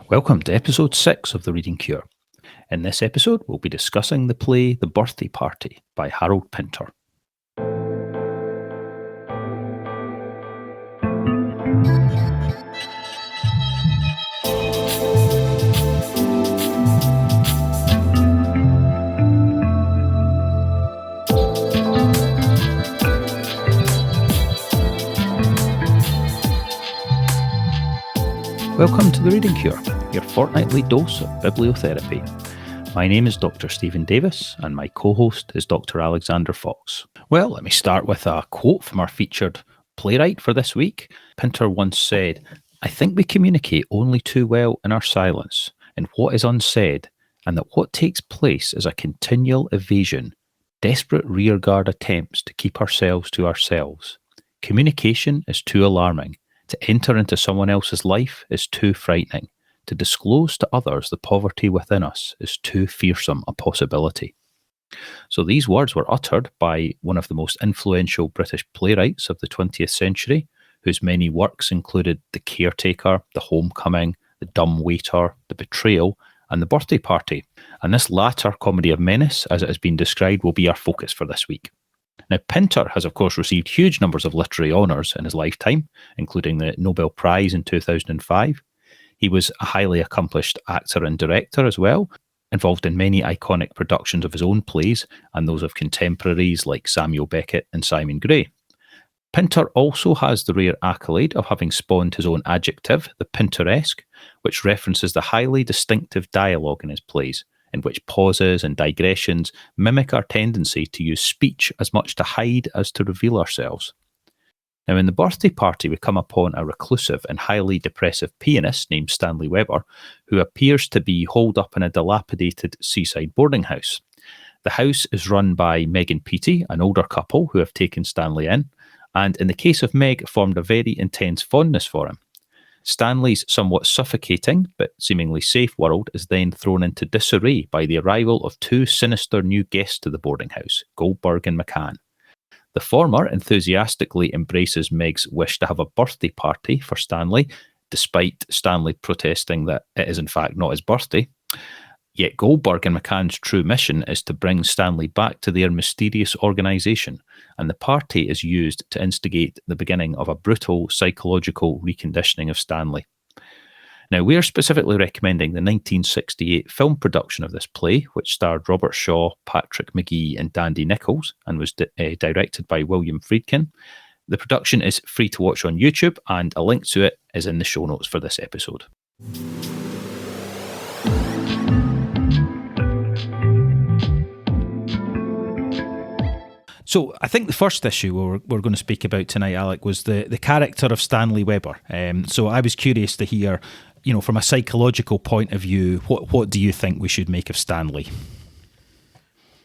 Welcome to episode 6 of The Reading Cure. In this episode, we'll be discussing the play The Birthday Party by Harold Pinter. Welcome to The Reading Cure, your fortnightly dose of bibliotherapy. My name is Dr. Stephen Davis, and my co-host is Dr. Alexander Fox. Well, let me start with a quote from our featured playwright for this week. Pinter once said, "I think we communicate only too well in our silence, in what is unsaid, and that what takes place is a continual evasion, desperate rearguard attempts to keep ourselves to ourselves. Communication is too alarming. To enter into someone else's life is too frightening. To disclose to others the poverty within us is too fearsome a possibility." So these words were uttered by one of the most influential British playwrights of the 20th century, whose many works included The Caretaker, The Homecoming, The Dumb Waiter, The Betrayal, and The Birthday Party. And this latter comedy of menace, as it has been described, will be our focus for this week. Now, Pinter has, of course, received huge numbers of literary honours in his lifetime, including the Nobel Prize in 2005. He was a highly accomplished actor and director as well, involved in many iconic productions of his own plays and those of contemporaries like Samuel Beckett and Simon Gray. Pinter also has the rare accolade of having spawned his own adjective, the Pinteresque, which references the highly distinctive dialogue in his plays, in which pauses and digressions mimic our tendency to use speech as much to hide as to reveal ourselves. Now, in The Birthday Party, we come upon a reclusive and highly depressive pianist named Stanley Webber, who appears to be holed up in a dilapidated seaside boarding house. The house is run by Meg and Petey, an older couple who have taken Stanley in, and in the case of Meg, formed a very intense fondness for him. Stanley's somewhat suffocating but seemingly safe world is then thrown into disarray by the arrival of two sinister new guests to the boarding house, Goldberg and McCann. The former enthusiastically embraces Meg's wish to have a birthday party for Stanley, despite Stanley protesting that it is in fact not his birthday. Yet Goldberg and McCann's true mission is to bring Stanley back to their mysterious organisation, and the party is used to instigate the beginning of a brutal psychological reconditioning of Stanley. Now, we are specifically recommending the 1968 film production of this play, which starred Robert Shaw, Patrick McGee and Dandy Nichols, and was directed by William Friedkin. The production is free to watch on YouTube, and a link to it is in the show notes for this episode. So I think the first issue we're going to speak about tonight, Alec, was the character of Stanley Webber. So I was curious to hear, from a psychological point of view, what do you think we should make of Stanley?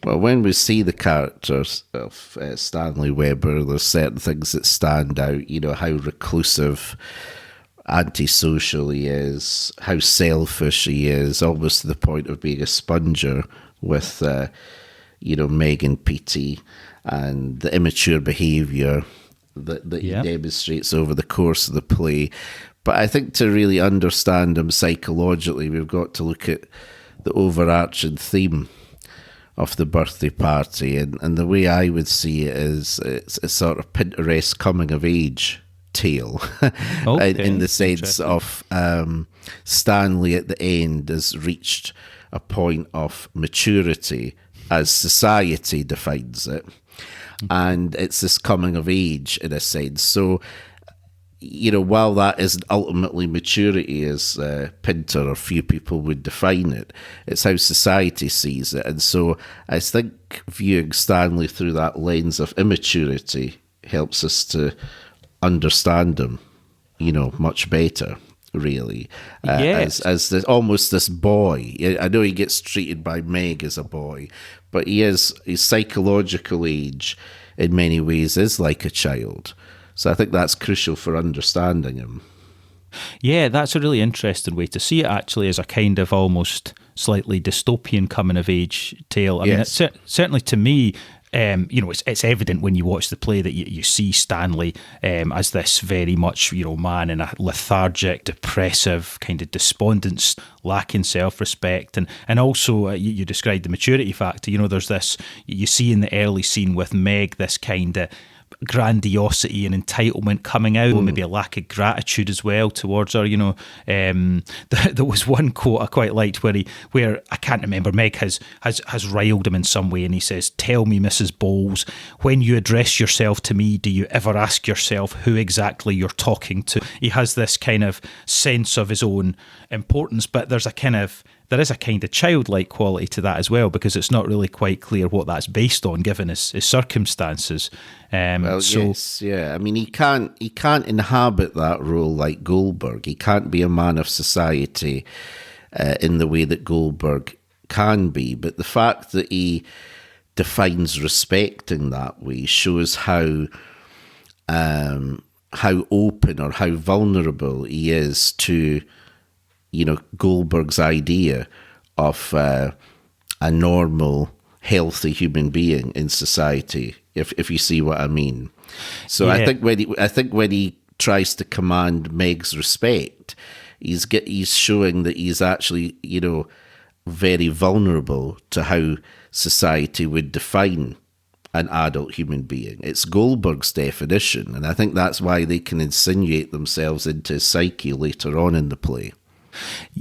Well, when we see the characters of Stanley Webber, there's certain things that stand out. How reclusive, antisocial he is, how selfish he is, almost to the point of being a sponger with, Meg and Petey, and the immature behaviour that he demonstrates over the course of the play. But I think to really understand him psychologically, we've got to look at the overarching theme of The Birthday Party. And the way I would see it is it's a sort of Pinteresque coming-of-age tale, in the sense of Stanley at the end has reached a point of maturity as society defines it. And it's this coming of age in a sense. So, while that isn't ultimately maturity as Pinter or few people would define it, it's how society sees it. And so I think viewing Stanley through that lens of immaturity helps us to understand him, much better, really. Yes. As almost this boy. I know he gets treated by Meg as a boy, but his psychological age in many ways is like a child. So I think that's crucial for understanding him. Yeah, that's a really interesting way to see it, actually, as a kind of almost slightly dystopian coming-of-age tale. I mean, certainly to me, it's evident when you watch the play that you see Stanley as this very much, man in a lethargic, depressive, kind of despondent, lacking self-respect. And also, you described the maturity factor. There's this, you see in the early scene with Meg, this kind of grandiosity and entitlement coming out, maybe a lack of gratitude as well towards her. There was one quote I quite liked where I can't remember, Meg has riled him in some way, and he says, "Tell me, Mrs. Bowles, when you address yourself to me, do you ever ask yourself who exactly you're talking to?" He has this kind of sense of his own importance, but there is a kind of childlike quality to that as well, because it's not really quite clear what that's based on, given his circumstances. Yes, yeah. I mean, he can't inhabit that role like Goldberg. He can't be a man of society in the way that Goldberg can be. But the fact that he defines respect in that way shows how open or how vulnerable he is to Goldberg's idea of a normal, healthy human being in society, if you see what I mean. So yeah. I think when he tries to command Meg's respect, he's showing that he's actually, very vulnerable to how society would define an adult human being. It's Goldberg's definition, and I think that's why they can insinuate themselves into his psyche later on in the play.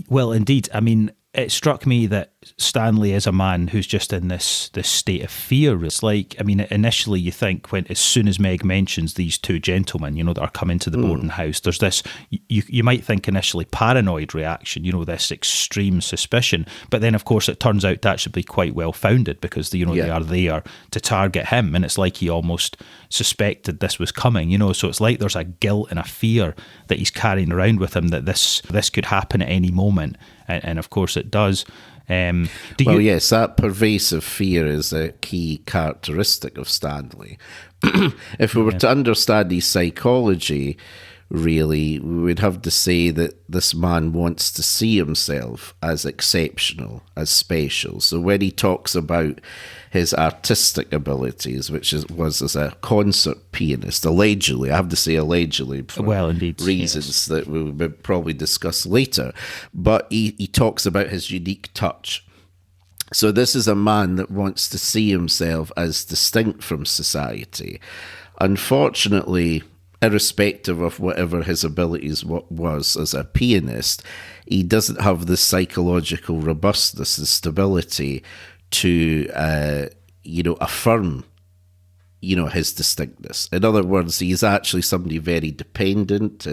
Well, indeed. I mean, it struck me that Stanley is a man who's just in this state of fear. It's like, I mean, initially you think as soon as Meg mentions these two gentlemen, that are coming to the boarding house, there's this, you might think initially paranoid reaction, this extreme suspicion. But then, of course, it turns out to actually be quite well founded, because, they are there to target him. And it's like he almost suspected this was coming, so it's like there's a guilt and a fear that he's carrying around with him, that this could happen at any moment. And of course it does. Yes, that pervasive fear is a key characteristic of Stanley. If we were to understand his psychology, really, we would have to say that this man wants to see himself as exceptional, as special. So when he talks about his artistic abilities, which was as a concert pianist, allegedly, I have to say allegedly, for reasons that we will probably discuss later, but he talks about his unique touch. So this is a man that wants to see himself as distinct from society. Unfortunately, irrespective of whatever his abilities was as a pianist, he doesn't have the psychological robustness and stability to, affirm, his distinctness. In other words, he's actually somebody very dependent.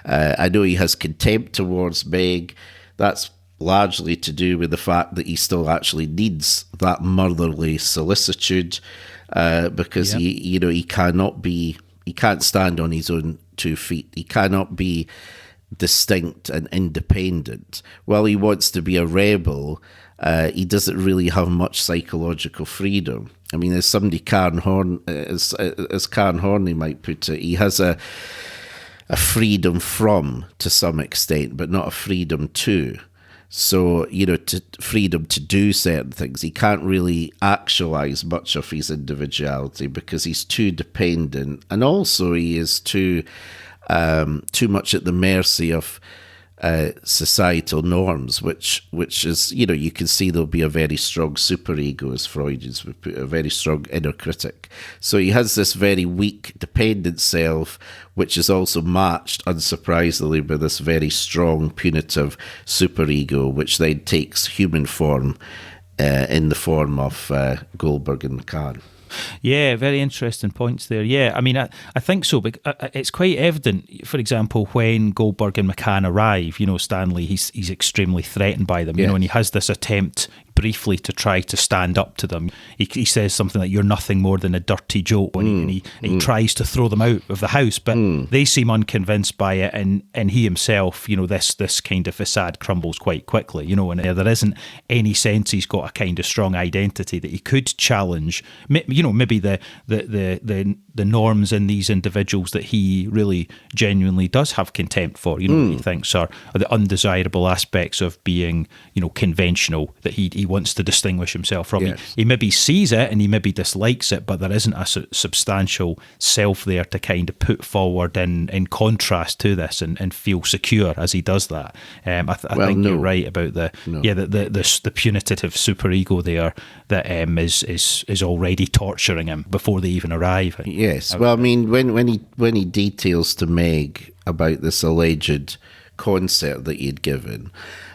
I know he has contempt towards Meg. That's largely to do with the fact that he still actually needs that motherly solicitude, because he can't stand on his own 2 feet. He cannot be distinct and independent. While he wants to be a rebel, he doesn't really have much psychological freedom. I mean, as Karen Horney might put it, he has a freedom from, to some extent, but not a freedom to. So, freedom to do certain things. He can't really actualize much of his individuality because he's too dependent, and also he is too much at the mercy of societal norms, which is, you can see there'll be a very strong superego, as Freudians would put, a very strong inner critic. So he has this very weak, dependent self, which is also matched, unsurprisingly, by this very strong, punitive superego, which then takes human form in the form of Goldberg and McCann. Yeah, very interesting points there. Yeah, I mean, I think so. But it's quite evident, for example, when Goldberg and McCann arrive, Stanley, he's extremely threatened by them, and he has this attempt briefly to try to stand up to them. He says something like, "You're nothing more than a dirty joke," and he tries to throw them out of the house, but they seem unconvinced by it, and he himself, this kind of facade crumbles quite quickly, and there isn't any sense he's got a kind of strong identity that he could challenge, maybe the norms in these individuals that he really genuinely does have contempt for, he thinks are the undesirable aspects of being, conventional, that he he wants to distinguish himself from. Yes. He maybe sees it and he maybe dislikes it, but there isn't a substantial self there to kind of put forward in contrast to this and feel secure as he does that. I think you're right about the punitive superego there that is already torturing him before they even arrive. Yes. Well, I mean, when he details to Meg about this alleged concert that he'd given,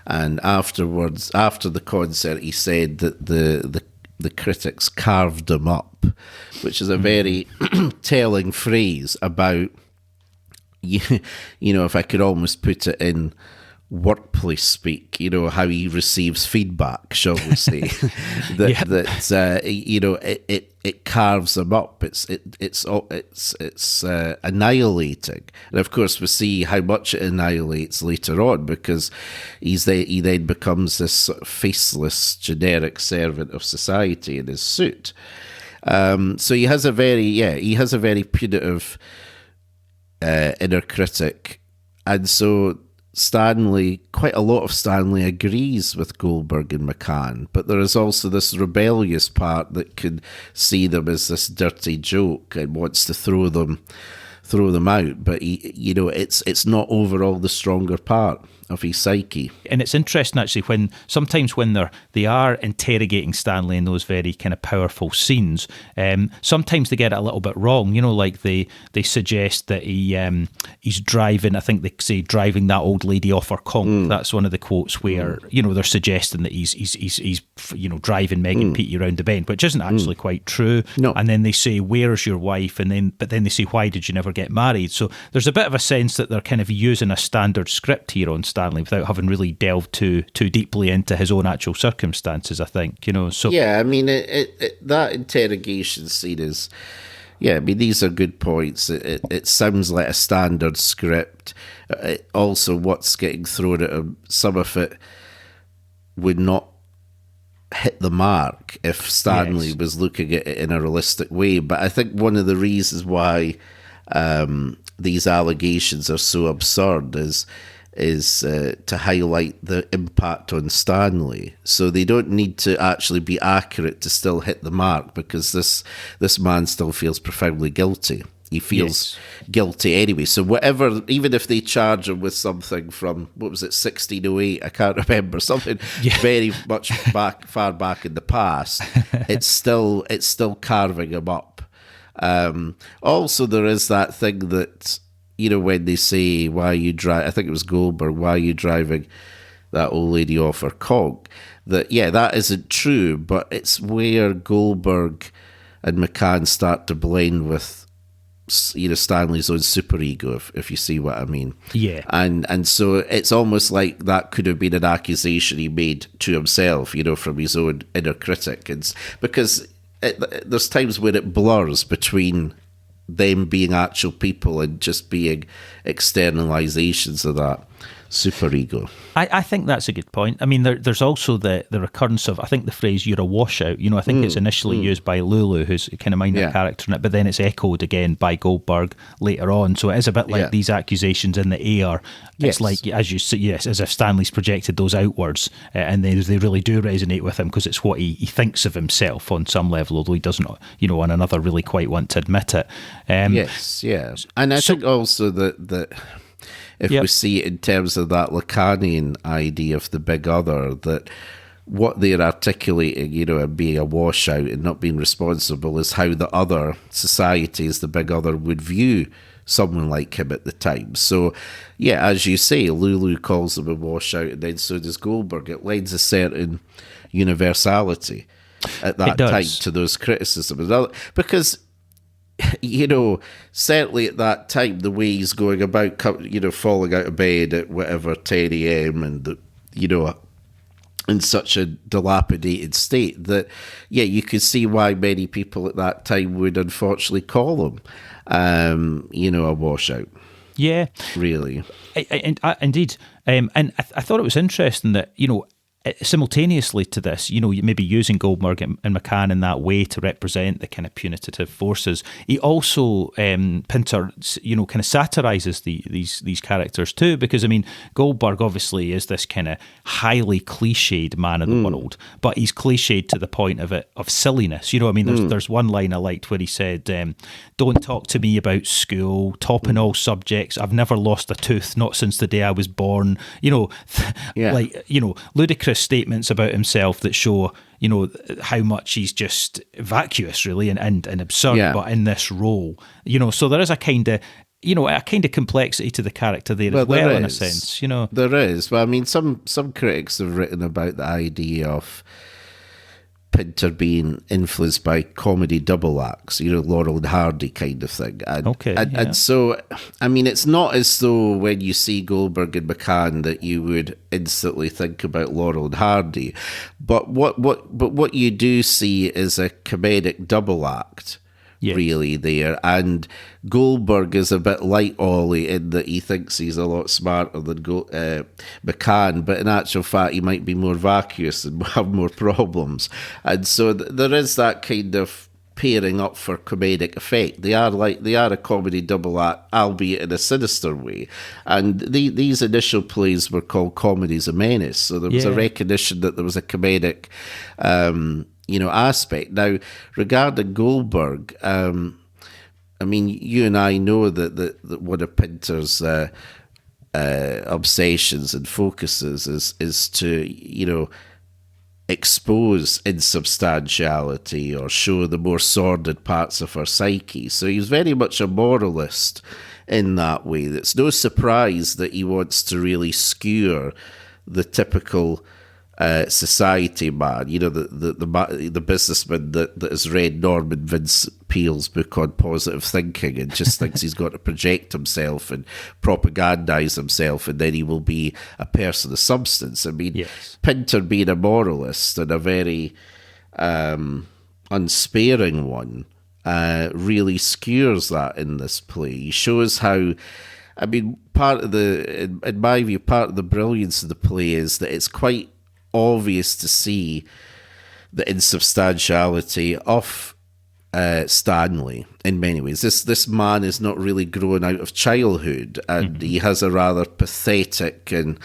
and afterwards, after the concert, he said that the critics carved him up, which is a very telling phrase about, you know, if I could almost put it in workplace speak, you know, how he receives feedback, shall we say, that you know, it carves him up. It's annihilating, and of course we see how much it annihilates later on, because he then becomes this sort of faceless generic servant of society in his suit. So he has a very punitive inner critic, and so quite a lot of Stanley agrees with Goldberg and McCann, but there is also this rebellious part that could see them as this dirty joke and wants to throw them out. But it's not overall the stronger part of his psyche. And it's interesting actually when sometimes when they are interrogating Stanley in those very kind of powerful scenes, sometimes they get it a little bit wrong. You know, like they suggest that he's driving. I think they say driving that old lady off her conch. That's one of the quotes where you know they're suggesting that he's you know driving Meg and Petey around the bend, which isn't actually quite true. No. And then they say, "Where's your wife?" But then they say, "Why did you never get married?" So there's a bit of a sense that they're kind of using a standard script here on Stanley without having really delved too deeply into his own actual circumstances, I think, you know. So yeah, I mean, that interrogation scene is, yeah, I mean, these are good points. It sounds like a standard script. Also, what's getting thrown at him, some of it would not hit the mark if Stanley was looking at it in a realistic way. But I think one of the reasons why these allegations are so absurd is to highlight the impact on Stanley. So they don't need to actually be accurate to still hit the mark, because this man still feels profoundly guilty. He feels guilty anyway. So whatever, even if they charge him with something from, what was it, 1608, I can't remember, something very much far back in the past, it's still carving him up. Also, there is that thing that, you know, when they say, why are you driving, I think it was Goldberg, why are you driving that old lady off her conch? That isn't true, but it's where Goldberg and McCann start to blend with, you know, Stanley's own superego, if you see what I mean. Yeah. And so it's almost like that could have been an accusation he made to himself, you know, from his own inner critic. It's because there's times where it blurs between them being actual people and just being externalizations of that superego. I think that's a good point. I mean, there's also the recurrence of, I think, the phrase "you're a washout." You know, I think it's initially used by Lulu, who's a kind of minor character in it, but then it's echoed again by Goldberg later on. So it is a bit like these accusations in the air. It's like, as you say, as if Stanley's projected those outwards, and they really do resonate with him because it's what he thinks of himself on some level, although he doesn't, you know, on another really quite want to admit it. And I think also that if we see it in terms of that Lacanian idea of the big other, that what they're articulating, you know, and being a washout and not being responsible is how the other societies, the big other, would view someone like him at the time. So, yeah, as you say, Lulu calls him a washout, and then so does Goldberg. It lends a certain universality at that time to those criticisms. Because, you know, certainly at that time, the way he's going about, you know, falling out of bed at whatever 10 a.m. and, you know, in such a dilapidated state that, you could see why many people at that time would unfortunately call him, you know, a washout. Yeah. Really. Indeed. And I thought it was interesting that, you know, simultaneously to this, maybe using Goldberg and McCann in that way to represent the kind of punitive forces, he also, Pinter, kind of satirises these characters too, because, I mean, Goldberg obviously is this kind of highly cliched man of the world, but he's cliched to the point of silliness. There's one line I liked where he said, "Don't talk to me about school, topping all subjects. I've never lost a tooth, not since the day I was born." Ludicrous statements about himself that show, how much he's just vacuous, really, and absurd, but in this role, so there is a kind of complexity to the character there as well, in a sense, There is. Well, I mean, some critics have written about the idea of Pinter being influenced by comedy double acts, Laurel and Hardy kind of thing. And so, I mean, it's not as though when you see Goldberg and McCann that you would instantly think about Laurel and Hardy. But what you do see is a comedic double act. Yes. Really there, and Goldberg is a bit like Ollie in that he thinks he's a lot smarter than McCann, but in actual fact he might be more vacuous and have more problems, and so there is that kind of pairing up for comedic effect. They are a comedy double act, albeit in a sinister way, and these initial plays were called Comedies of Menace, so there was a recognition that there was a comedic aspect. Now, regarding Goldberg, I mean, you and I know that one of Pinter's obsessions and focuses is to, expose insubstantiality or show the more sordid parts of our psyche. So he's very much a moralist in that way. It's no surprise that he wants to really skewer the typical society man, the businessman that has read Norman Vince Peale's book on positive thinking and just thinks he's got to project himself and propagandize himself, and then he will be a person of substance. I mean, yes. Pinter, being a moralist and a very unsparing one, really skewers that in this play. He shows how, I mean, in my view, part of the brilliance of the play is that it's quite obvious to see the insubstantiality of Stanley in many ways. This man is not really grown out of childhood, and he has a rather pathetic and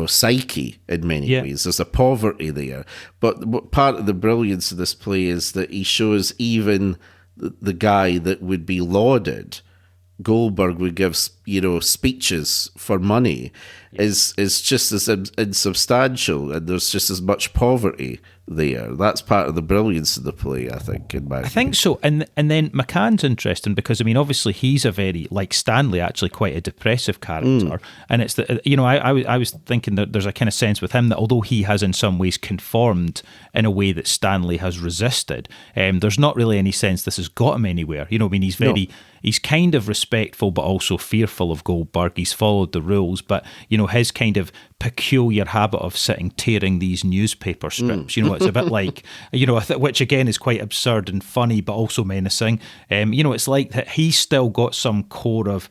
psyche in many ways. There's a poverty there, but part of the brilliance of this play is that he shows even the guy that would be lauded, Goldberg, would give speeches for money, is just as insubstantial, and there's just as much poverty there. That's part of the brilliance of the play, I think. I think so. And then McCann's interesting because, I mean, obviously he's a very, like Stanley, actually quite a depressive character, and it's I was thinking that there's a kind of sense with him that although he has in some ways conformed in a way that Stanley has resisted, there's not really any sense this has got him anywhere. I mean, he's kind of respectful but also fearful of Goldberg. He's followed the rules, but his kind of peculiar habit of sitting tearing these newspaper strips, it's a bit like, which again is quite absurd and funny but also menacing. It's like that he's still got some core of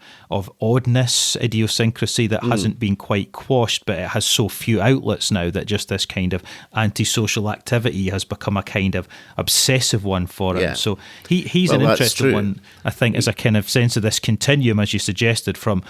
oddness, idiosyncrasy that hasn't been quite quashed, but it has so few outlets now that just this kind of antisocial activity has become a kind of obsessive one for him. So he's an interesting one, I think, as a kind of sense of this continuum, as you suggested, from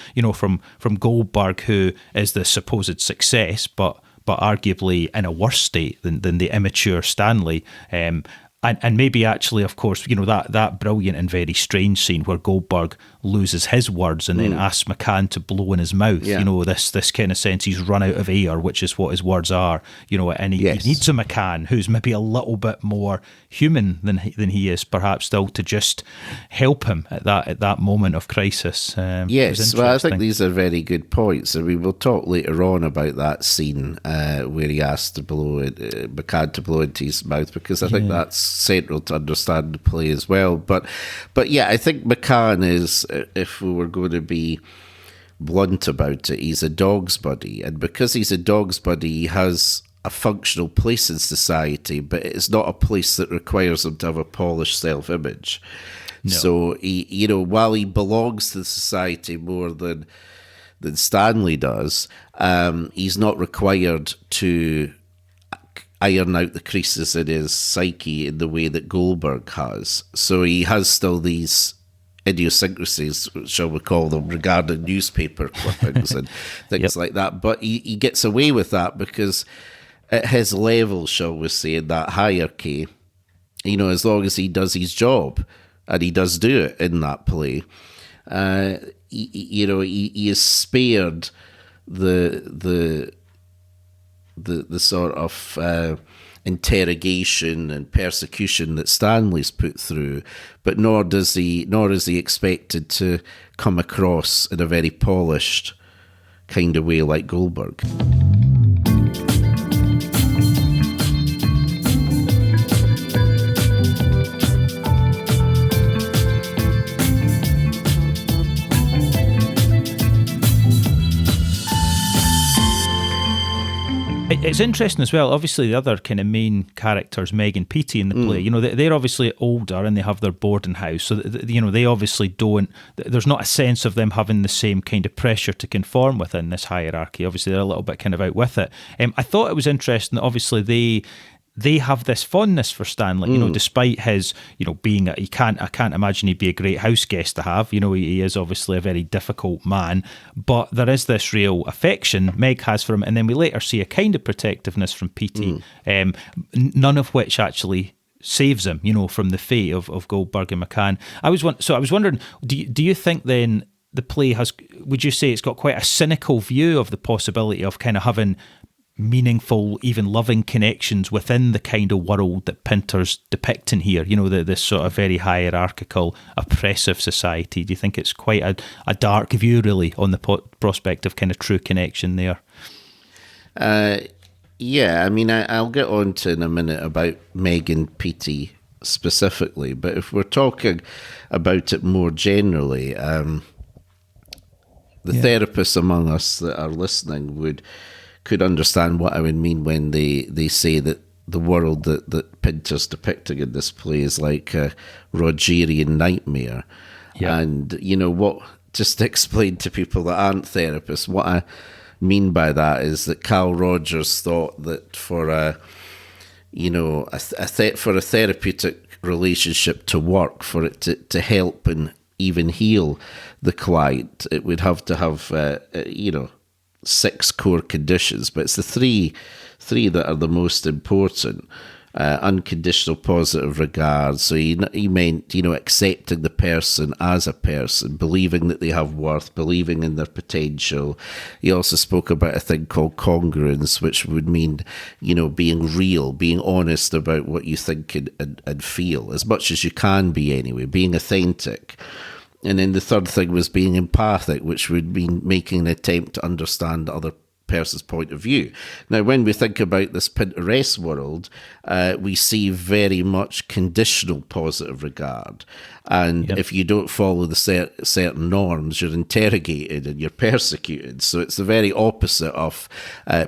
Goldberg, who is the supposed success, but arguably in a worse state than the immature Stanley. And maybe actually, of course, that brilliant and very strange scene where Goldberg loses his words and then asks McCann to blow in his mouth. This kind of sense he's run out of air, which is what his words are. And he needs a McCann who's maybe a little bit more human than he is, perhaps still, to just help him at that moment of crisis. Yes, well, I think these are very good points. I mean, we'll talk later on about that scene where he asked McCann to blow into his mouth, because I think that's central to understand the play as well. But yeah, I think McCann is, if we were going to be blunt about it, he's a dog's buddy, and because he's a dog's buddy, he has a functional place in society, but it's not a place that requires him to have a polished self-image. No. So he, while he belongs to society more than than Stanley does. He's not required to iron out the creases in his psyche in the way that Goldberg has. So he has still these idiosyncrasies, shall we call them, regarding newspaper clippings and things like that. But he gets away with that because at his level, shall we say, in that hierarchy, as long as he does his job, and he does do it in that play, he is spared the sort of interrogation and persecution that Stanley's put through, but nor is he expected to come across in a very polished kind of way like Goldberg. It's interesting as well. Obviously, the other kind of main characters, Meg and Petey in the play, they're obviously older and they have their boarding house. So, they obviously don't, there's not a sense of them having the same kind of pressure to conform within this hierarchy. Obviously, they're a little bit kind of out with it. I thought it was interesting that obviously they have this fondness for Stanley, despite his, being, I can't imagine he'd be a great house guest to have. He is obviously a very difficult man, but there is this real affection Meg has for him. And then we later see a kind of protectiveness from Petey, none of which actually saves him, from the fate of Goldberg and McCann. I was wondering, do you think then the play would you say it's got quite a cynical view of the possibility of kind of having meaningful, even loving connections within the kind of world that Pinter's depicting here, this sort of very hierarchical, oppressive society? Do you think it's quite a dark view, really, on the prospect of kind of true connection there? Yeah, I mean, I'll get on to in a minute about Meg and Petey specifically, but if we're talking about it more generally, the therapists among us that are listening could understand what I would mean when they say that the world that Pinter's depicting in this play is like a Rogerian nightmare. Yeah. And, just to explain to people that aren't therapists, what I mean by that is that Carl Rogers thought that for a therapeutic relationship to work, for it to help and even heal the client, it would have to have, 6 core conditions, but it's the three that are the most important. Unconditional positive regard. So he meant, accepting the person as a person, believing that they have worth, believing in their potential. He also spoke about a thing called congruence, which would mean, being real, being honest about what you think and feel, as much as you can be anyway, being authentic. And then the third thing was being empathic, which would mean making an attempt to understand the other person's point of view. Now, when we think about this Pinterest world, we see very much conditional positive regard. And if you don't follow the certain norms, you're interrogated and you're persecuted. So it's the very opposite of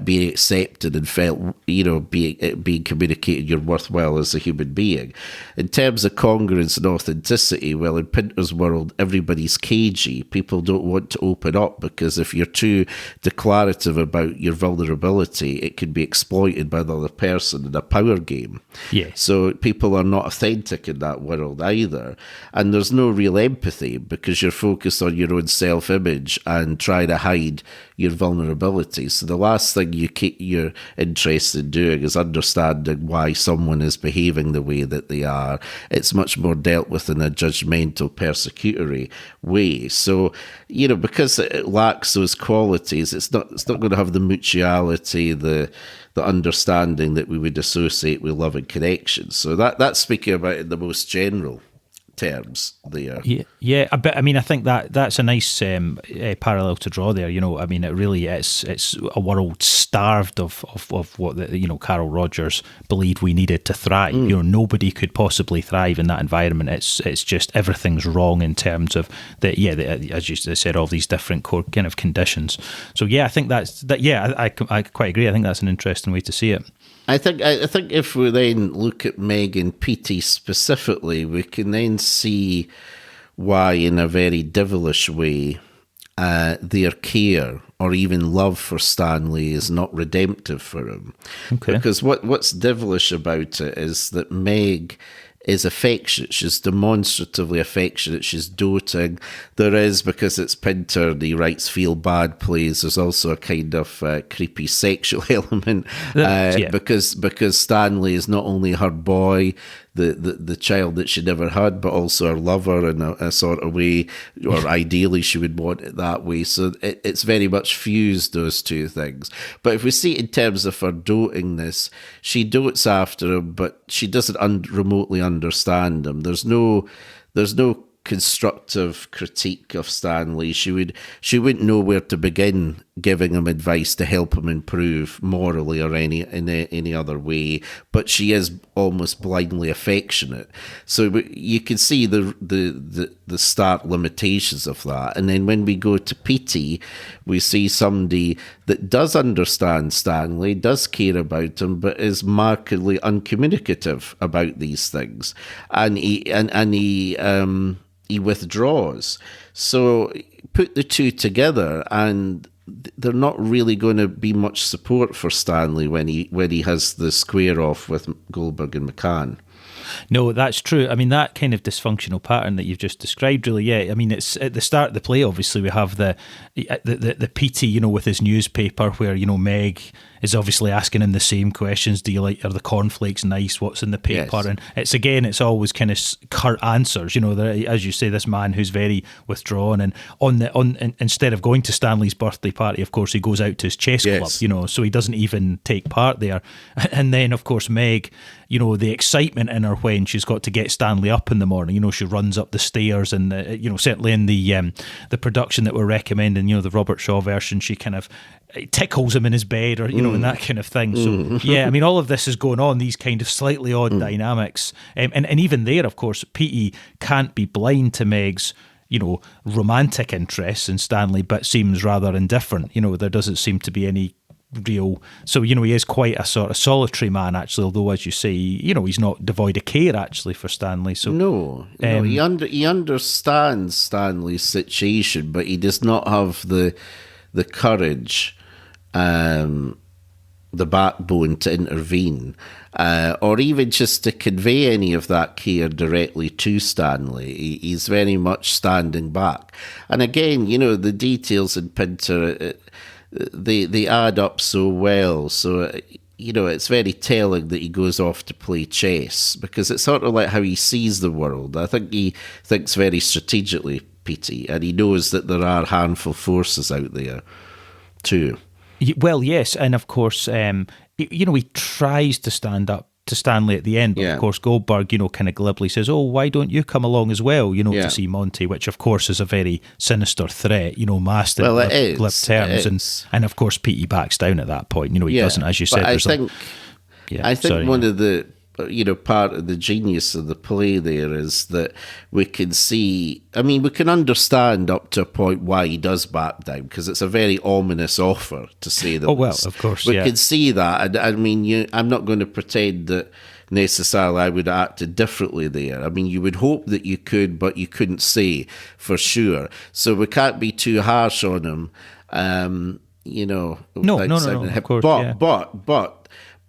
being accepted and felt, being communicated you're worthwhile as a human being. In terms of congruence and authenticity, well, in Pinter's world, everybody's cagey. People don't want to open up because if you're too declarative about your vulnerability, it could be exploited by the other person in a power game. Yeah. So people are not authentic in that world either. And there's no real empathy because you're focused on your own self-image and try to hide your vulnerability. So the last thing you're interested in doing is understanding why someone is behaving the way that they are. It's much more dealt with in a judgmental, persecutory way. So, because it lacks those qualities, it's not going to have the mutuality, the understanding that we would associate with loving connections. So that's speaking about it in the most general terms there. Yeah, but I mean, I think that's a nice parallel to draw there. I mean, it really it's a world starved of what Carl Rogers believed we needed to thrive. Nobody could possibly thrive in that environment. It's just everything's wrong in terms of as you said, all these different core kind of conditions. So I think I quite agree. I think that's an interesting way to see it. I think if we then look at Meg and Petey specifically, we can then see why, in a very devilish way, their care or even love for Stanley is not redemptive for him. Okay. Because what's devilish about it is that Meg is affectionate. She's demonstratively affectionate. She's doting. There is, because it's Pinter, and he writes feel bad plays, there's also a kind of creepy sexual element because Stanley is not only her boy, the child that she never had, but also her lover in a sort of way, or ideally she would want it that way. So it's very much fused, those two things. But if we see it in terms of her dotingness, she dotes after him, but she doesn't remotely understand him. There's no constructive critique of Stanley. She wouldn't know where to begin giving him advice to help him improve morally or any other way. But she is almost blindly affectionate. So you can see the stark limitations of that. And then when we go to Petey, we see somebody that does understand Stanley, does care about him, but is markedly uncommunicative about these things, and he withdraws. So put the two together, and they're not really going to be much support for Stanley when he has the square off with Goldberg and McCann. No, that's true. I mean, that kind of dysfunctional pattern that you've just described, really, yeah. I mean, it's at the start of the play, obviously, we have the Petey, with his newspaper, where, Meg is obviously asking him the same questions. Are the cornflakes nice? What's in the paper? Yes. And it's always kind of curt answers. As you say, this man who's very withdrawn, and instead of going to Stanley's birthday party, of course, he goes out to his chess club. So he doesn't even take part there. And then, of course, Meg, the excitement in her when she's got to get Stanley up in the morning. She runs up the stairs, and certainly in the production that we're recommending, the Robert Shaw version, she kind of tickles him in his bed, or and that kind of thing. So yeah, I mean, all of this is going on, these kind of slightly odd dynamics, and even there, of course, Petey can't be blind to Meg's romantic interests in Stanley, but seems rather indifferent. There doesn't seem to be any real. So he is quite a sort of solitary man, actually, although, as you say, he's not devoid of care actually for Stanley. So no, he understands Stanley's situation, but he does not have the courage, the backbone to intervene, or even just to convey any of that care directly to Stanley. He's very much standing back. And again, the details in Pinter, they add up so well. So, it's very telling that he goes off to play chess, because it's sort of like how he sees the world. I think he thinks very strategically, Petey, and he knows that there are harmful forces out there too. Well, yes, and of course, he tries to stand up to Stanley at the end, but of course Goldberg, kind of glibly says, "Oh, why don't you come along as well, to see Monty," which of course is a very sinister threat, masked in glib terms, and of course Petey backs down at that point. He doesn't, as you said. I think one of the part of the genius of the play there is that we can see, we can understand up to a point why he does back down, because it's a very ominous offer, to say that. Oh, well, of course, we can see that. And I'm not going to pretend that necessarily I would have acted differently there. You would hope that you could, but you couldn't say for sure. So we can't be too harsh on him. No, of course,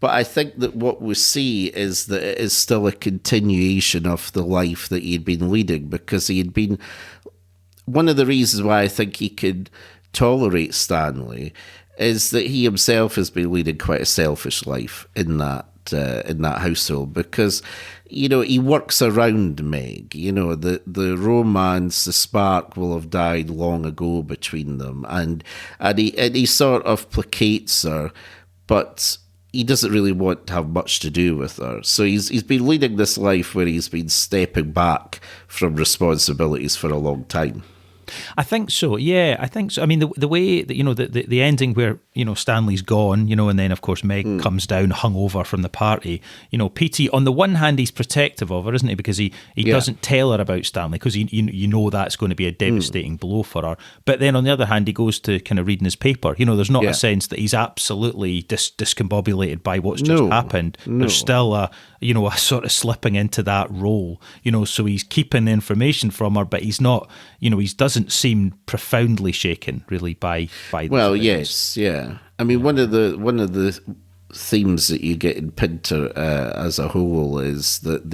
But I think that what we see is that it is still a continuation of the life that he had been leading, because he had been... One of the reasons why I think he could tolerate Stanley is that he himself has been leading quite a selfish life in that household, because he works around Meg. The romance, the spark will have died long ago between them, and he sort of placates her, but he doesn't really want to have much to do with her. So he's been leading this life where he's been stepping back from responsibilities for a long time. I think so. Yeah, I think so. The way that the ending where Stanley's gone, and then of course Meg comes down hungover from the party. Petey, on the one hand, he's protective of her, isn't he? Because he doesn't tell her about Stanley, because that's going to be a devastating blow for her. But then on the other hand, he goes to kind of reading his paper. There's not a sense that he's absolutely discombobulated by what's just happened. No. There's still a sort of slipping into that role, so he's keeping the information from her, but he's not, he doesn't seem profoundly shaken really by well, yes, yeah. I mean, one of the themes that you get in Pinter as a whole is that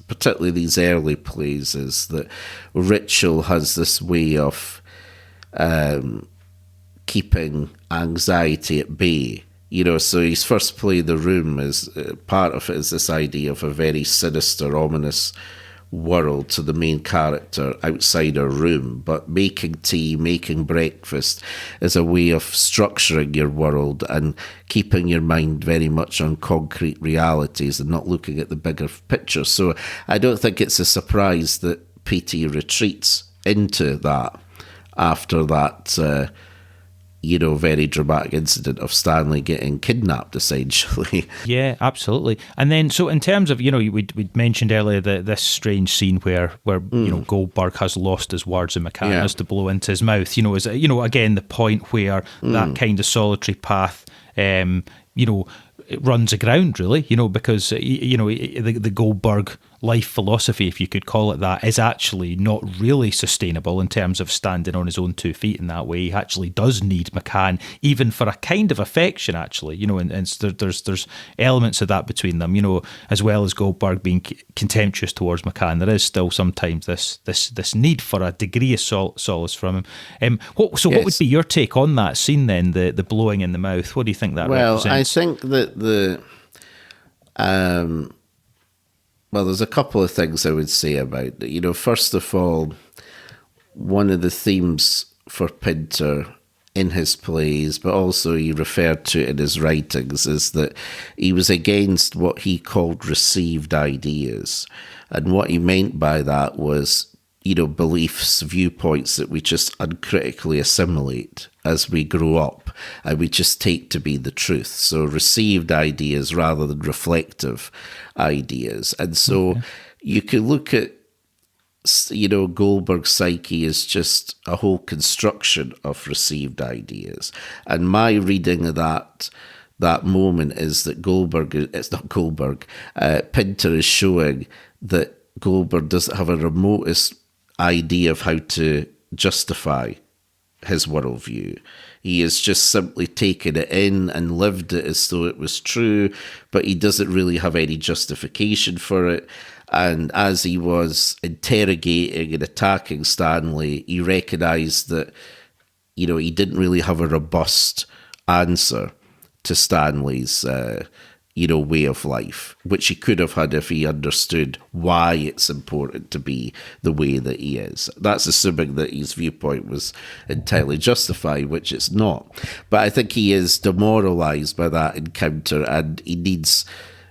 particularly these early plays, is that ritual has this way of keeping anxiety at bay. So his first play, The Room, is part of it is this idea of a very sinister, ominous world to the main character outside her room, but making tea, making breakfast is a way of structuring your world and keeping your mind very much on concrete realities and not looking at the bigger picture. So I don't think it's a surprise that Petey retreats into that after that very dramatic incident of Stanley getting kidnapped, essentially. Yeah, absolutely. And then, so in terms of, we'd mentioned earlier this strange scene where Goldberg has lost his words and McCann has to blow into his mouth. Is again the point where that kind of solitary path, it runs aground, really. Because the Goldberg life philosophy, if you could call it that, is actually not really sustainable in terms of standing on his own 2 feet in that way. He actually does need McCann, even for a kind of affection, actually, and there's elements of that between them, as well as Goldberg being contemptuous towards McCann. There is still sometimes this need for a degree of solace from him. What would be your take on that scene then, the blowing in the mouth? What do you think that represents? Well, I think that there's a couple of things I would say about it. First of all, one of the themes for Pinter in his plays, but also he referred to it in his writings, is that he was against what he called received ideas. And what he meant by that was, beliefs, viewpoints that we just uncritically assimilate as we grow up and we just take to be the truth. So received ideas rather than reflective ideas. And so you can look at, Goldberg's psyche is just a whole construction of received ideas. And my reading of that moment is that Pinter is showing that Goldberg doesn't have a remotest idea of how to justify his worldview. He has just simply taken it in and lived it as though it was true, but he doesn't really have any justification for it. And as he was interrogating and attacking Stanley, he recognised that, he didn't really have a robust answer to Stanley's way of life, which he could have had if he understood why it's important to be the way that he is. That's assuming that his viewpoint was entirely justified, which it's not. But I think he is demoralised by that encounter, and he needs,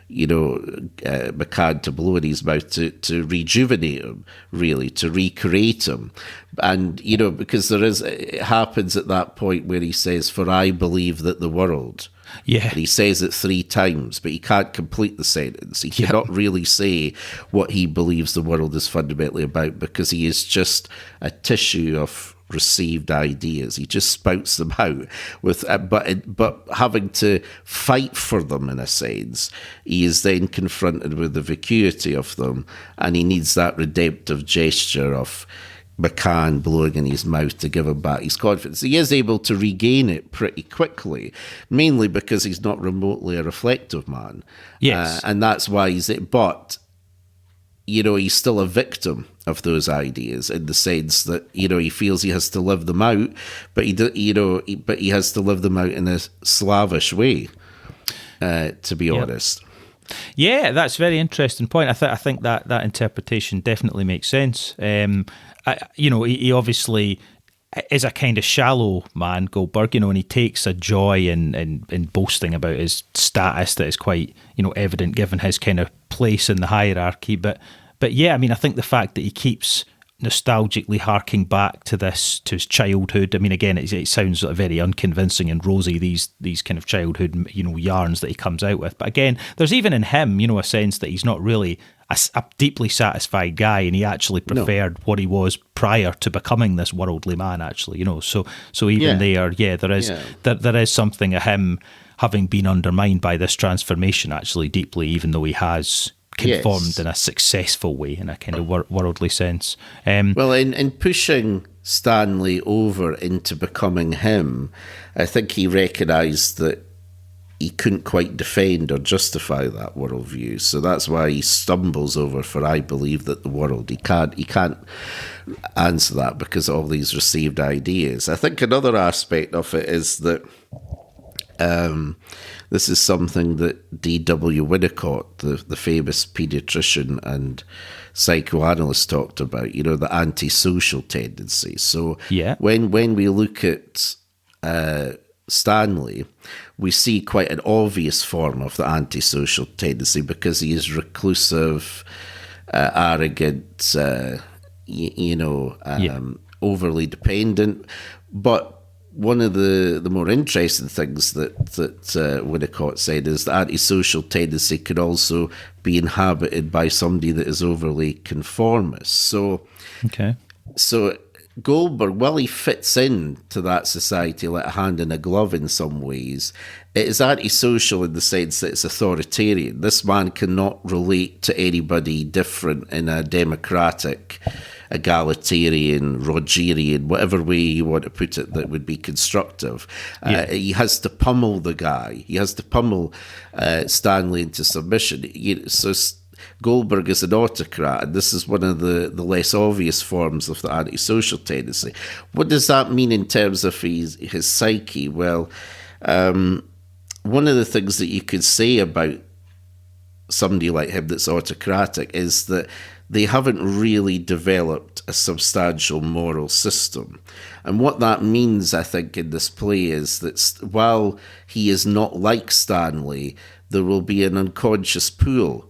McCann to blow in his mouth to rejuvenate him, really, to recreate him. And, because it happens at that point where he says, "For I believe that the world..." Yeah. And he says it 3 times, but he can't complete the sentence. He cannot really say what he believes the world is fundamentally about, because he is just a tissue of received ideas. He just spouts them out but having to fight for them in a sense. He is then confronted with the vacuity of them, and he needs that redemptive gesture of McCann blowing in his mouth to give him back his confidence. He is able to regain it pretty quickly, mainly because he's not remotely a reflective man. Yes. And that's why but, he's still a victim of those ideas in the sense that, he feels he has to live them out, but he has to live them out in a slavish way, to be honest. Yeah, that's a very interesting point. I think that interpretation definitely makes sense. He obviously is a kind of shallow man, Goldberg, and he takes a joy in boasting about his status that is quite, evident given his kind of place in the hierarchy. But yeah, I mean, I think the fact that he keeps nostalgically harking back to his childhood. I mean, again, it sounds very unconvincing and rosy, these kind of childhood, yarns that he comes out with. But again, there's even in him, a sense that he's not really a deeply satisfied guy, and he actually preferred what he was prior to becoming this worldly man, actually, So even there is something of him having been undermined by this transformation actually deeply, even though he has conformed in a successful way, in a kind of worldly sense. Well, in pushing Stanley over into becoming him, I think he recognised that he couldn't quite defend or justify that worldview. So that's why he stumbles over for I believe that the world. He can't answer that because of all these received ideas. I think another aspect of it is that this is something that D.W. Winnicott, the famous paediatrician and psychoanalyst, talked about, the antisocial tendency. So when we look at Stanley, we see quite an obvious form of the antisocial tendency because he is reclusive, arrogant, overly dependent. But one of the more interesting things that Winnicott said is the antisocial tendency could also be inhabited by somebody that is overly conformist. So Goldberg, while he fits into that society like a hand in a glove in some ways, it is antisocial in the sense that it's authoritarian. This man cannot relate to anybody different in a democratic, egalitarian, Rogerian, whatever way you want to put it that would be constructive. He has to pummel the guy. He has to pummel Stanley into submission. So Goldberg is an autocrat, and this is one of the less obvious forms of the antisocial tendency. What does that mean in terms of his psyche? Well, one of the things that you could say about somebody like him that's autocratic is that they haven't really developed a substantial moral system. And what that means, I think, in this play is that while he is not like Stanley, there will be an unconscious pull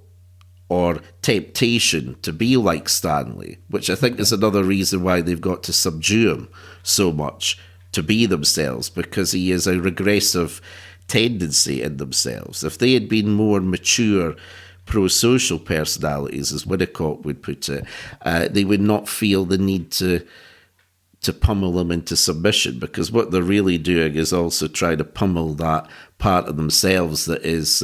or temptation to be like Stanley, which I think is another reason why they've got to subdue him so much to be themselves, because he is a regressive tendency in themselves. If they had been more mature, pro-social personalities, as Winnicott would put it, they would not feel the need to pummel them into submission, because what they're really doing is also try to pummel that part of themselves that is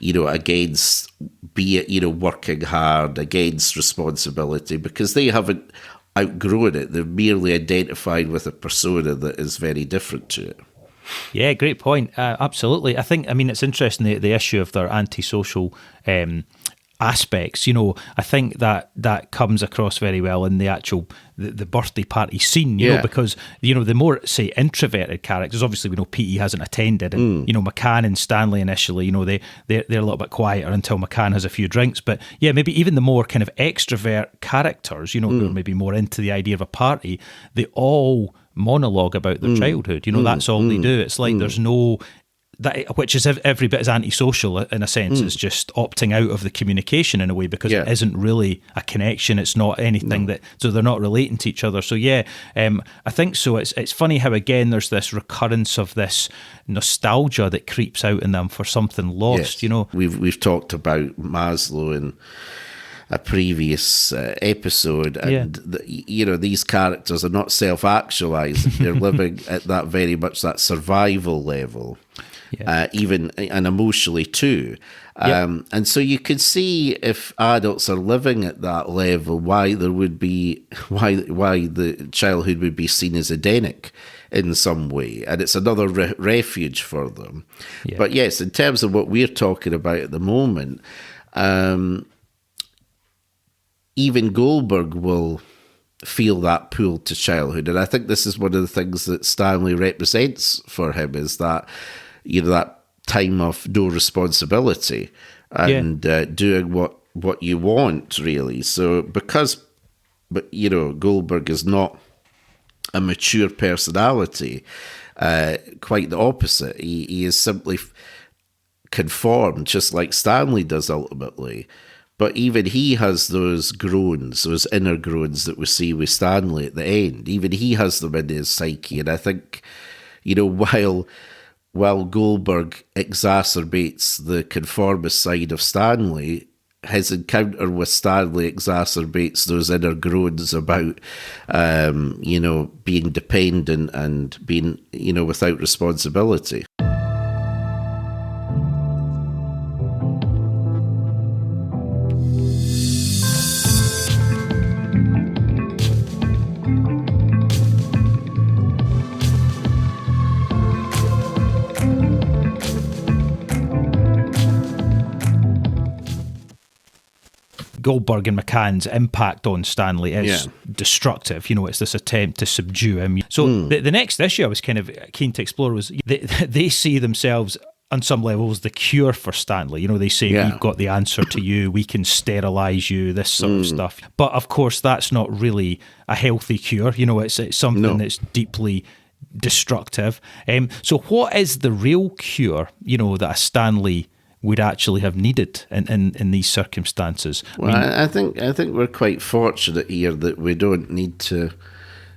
against, be it, working hard, against responsibility, because they haven't outgrown it. They're merely identified with a persona that is very different to it. Yeah, great point. Absolutely. It's interesting, the issue of their antisocial aspects. I think that comes across very well in the actual the birthday party scene, you know, because the more, say, introverted characters, obviously we know Petey hasn't attended, and McCann and Stanley initially, they're a little bit quieter until McCann has a few drinks. But yeah, maybe even the more kind of extrovert characters, who are maybe more into the idea of a party, they all monologue about their childhood. That's all they do. It's like there's no that, which is every bit as antisocial in a sense. It's just opting out of the communication in a way, because it isn't really a connection. It's not anything so they're not relating to each other. So I think so. It's funny how again there's this recurrence of this nostalgia that creeps out in them for something lost. We've talked about Maslow in a previous episode, and these characters are not self-actualizing. They're living at that very much that survival level. Even and emotionally too. And so you could see, if adults are living at that level, why there would be why the childhood would be seen as Edenic in some way, and it's another refuge for them. But yes, in terms of what we're talking about at the moment, even Goldberg will feel that pull to childhood, and I think this is one of the things that Stanley represents for him, is that that time of no responsibility and doing what you want, really. So but Goldberg is not a mature personality, quite the opposite. He is simply conformed, just like Stanley does ultimately. But even he has those groans, those inner groans that we see with Stanley at the end. Even he has them in his psyche. And I think, while Goldberg exacerbates the conformist side of Stanley, his encounter with Stanley exacerbates those inner groans about, being dependent and being, without responsibility. Goldberg and McCann's impact on Stanley is destructive. It's this attempt to subdue him. So the next issue I was kind of keen to explore was they see themselves on some levels the cure for Stanley. They say, we've got the answer to you, we can sterilize you, this sort of stuff. But of course, that's not really a healthy cure. It's something that's deeply destructive. So what is the real cure, that a Stanley would actually have needed in these circumstances? Well, I think we're quite fortunate here that we don't need to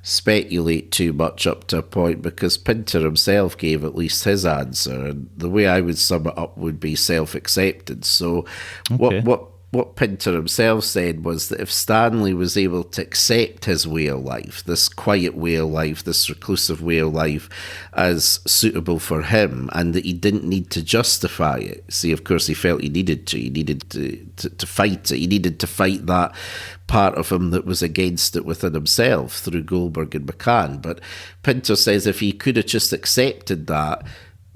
speculate too much up to a point, because Pinter himself gave at least his answer, and the way I would sum it up would be self-acceptance. So what Pinter himself said was that if Stanley was able to accept his way of life, this quiet way of life, this reclusive way of life, as suitable for him, and that he didn't need to justify it. See, of course, he felt he needed to. He needed to fight it. He needed to fight that part of him that was against it within himself through Goldberg and McCann. But Pinter says if he could have just accepted that,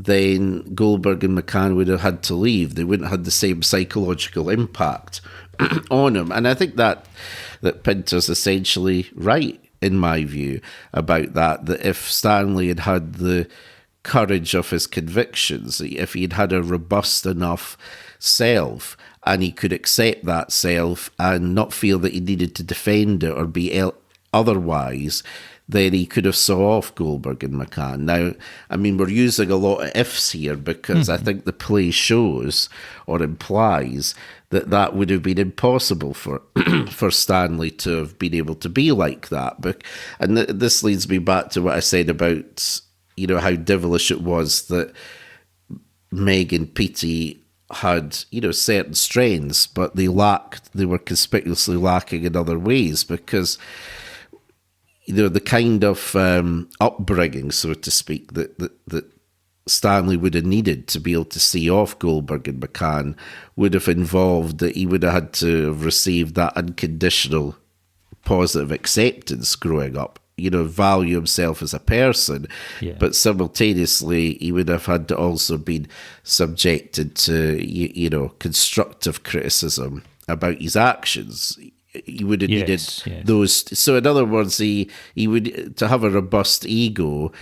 then Goldberg and McCann would have had to leave. They wouldn't have had the same psychological impact on him. And I think that Pinter's essentially right, in my view, about that if Stanley had had the courage of his convictions, if he'd had a robust enough self, and he could accept that self and not feel that he needed to defend it or be otherwise, then he could have saw off Goldberg and McCann. Now, I mean, we're using a lot of ifs here, because I think the play shows or implies that would have been impossible for for Stanley to have been able to be like that. And this leads me back to what I said about, how devilish it was that Meg and Petey had, certain strengths, but they were conspicuously lacking in other ways, because the kind of upbringing, so to speak, that Stanley would have needed to be able to see off Goldberg and McCann would have involved that he would have had to have received that unconditional positive acceptance growing up, value himself as a person, but simultaneously he would have had to also been subjected to, constructive criticism about his actions. He would have needed those. So in other words, he would, to have a robust ego,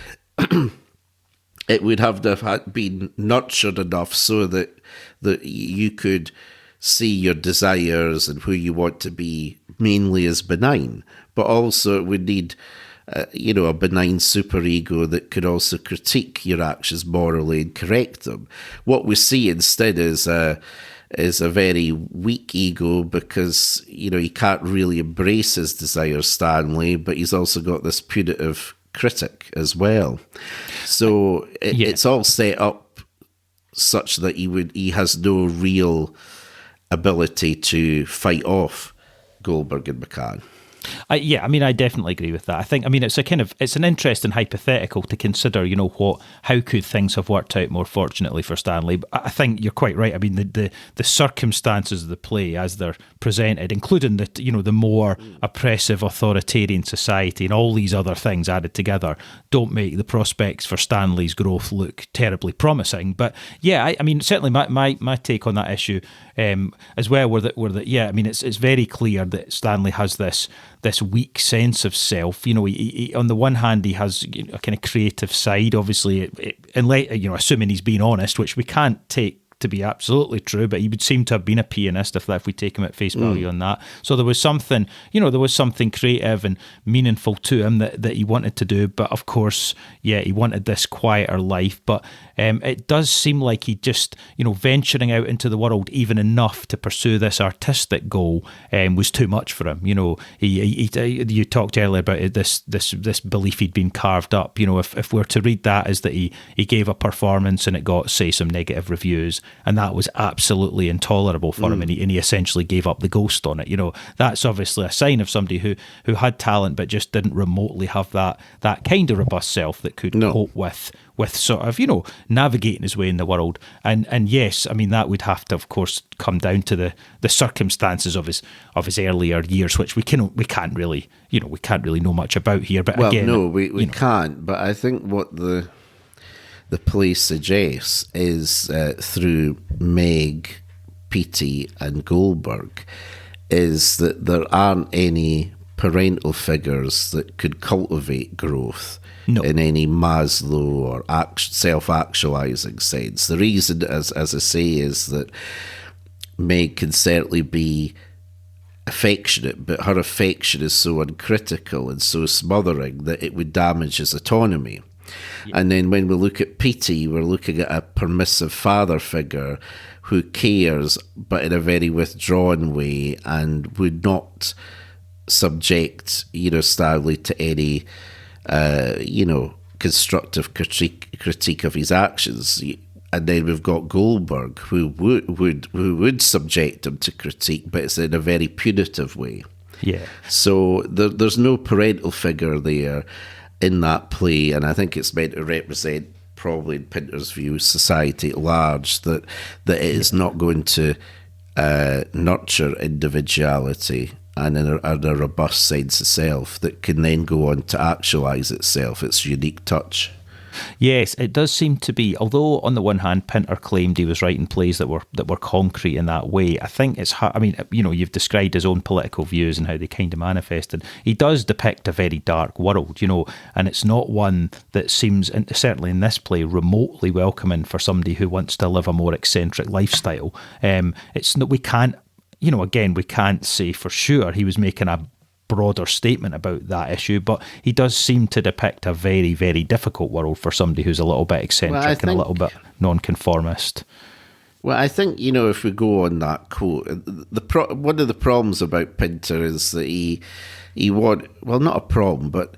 it would have to have been nurtured enough so that you could see your desires and who you want to be mainly as benign, but also it would need a benign superego that could also critique your actions morally and correct them. What we see instead is a very weak ego, because he can't really embrace his desires, Stanley, but he's also got this punitive critic as well. So it's all set up such that he has no real ability to fight off Goldberg and McCann. I definitely agree with that. I think, it's an interesting hypothetical to consider, how could things have worked out more fortunately for Stanley? But I think you're quite right. I mean, the circumstances of the play as they're presented, including the more oppressive authoritarian society and all these other things added together, don't make the prospects for Stanley's growth look terribly promising. But certainly my take on that issue as well were that it's very clear that Stanley has this weak sense of self. He on the one hand, he has a kind of creative side, obviously, assuming he's being honest, which we can't take to be absolutely true, but he would seem to have been a pianist if we take him at face value on that. So there was something, creative and meaningful to him that he wanted to do. But of course, he wanted this quieter life. But it does seem like he just, venturing out into the world even enough to pursue this artistic goal was too much for him. You talked earlier about this belief he'd been carved up. If we're to read that as that he gave a performance and it got, say, some negative reviews, and that was absolutely intolerable for him, and he essentially gave up the ghost on it. That's obviously a sign of somebody who had talent but just didn't remotely have that kind of robust self that could cope with sort of, navigating his way in the world. And yes, that would have to, of course, come down to the circumstances of his earlier years, which we can't really know much about here. But we can't. But I think what the play suggests is through Meg, Petey and Goldberg is that there aren't any parental figures that could cultivate growth in any Maslow or self-actualizing sense. The reason, as I say, is that Meg can certainly be affectionate, but her affection is so uncritical and so smothering that it would damage his autonomy. Yeah. And then when we look at Petey, we're looking at a permissive father figure who cares, but in a very withdrawn way, and would not subject, Stanley to any, constructive critique of his actions. And then we've got Goldberg, who would subject him to critique, but it's in a very punitive way. Yeah. So there's no parental figure there in that play, and I think it's meant to represent, probably in Pinter's view, society at large, that it is not going to nurture individuality and a robust sense of self that can then go on to actualise itself, its unique touch. Yes, it does seem to be. Although on the one hand, Pinter claimed he was writing plays that were concrete in that way. I think it's hard. I mean, you've described his own political views and how they kind of manifested. He does depict a very dark world, and it's not one that seems, certainly in this play, remotely welcoming for somebody who wants to live a more eccentric lifestyle. We can't say for sure he was making a broader statement about that issue, but he does seem to depict a very, very difficult world for somebody who's a little bit eccentric and a little bit non-conformist. Well, I think, if we go on that quote, one of the problems about Pinter is that he not a problem, but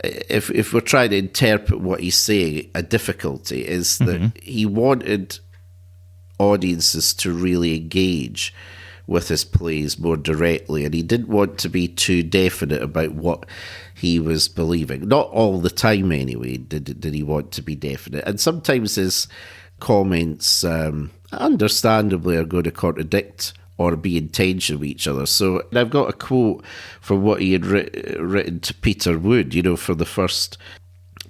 if we're trying to interpret what he's saying, a difficulty is that he wanted audiences to really engage with his plays more directly, and he didn't want to be too definite about what he was believing. Not all the time, anyway, did he want to be definite. And sometimes his comments, understandably, are going to contradict or be in tension with each other. So I've got a quote from what he had written to Peter Wood, for the first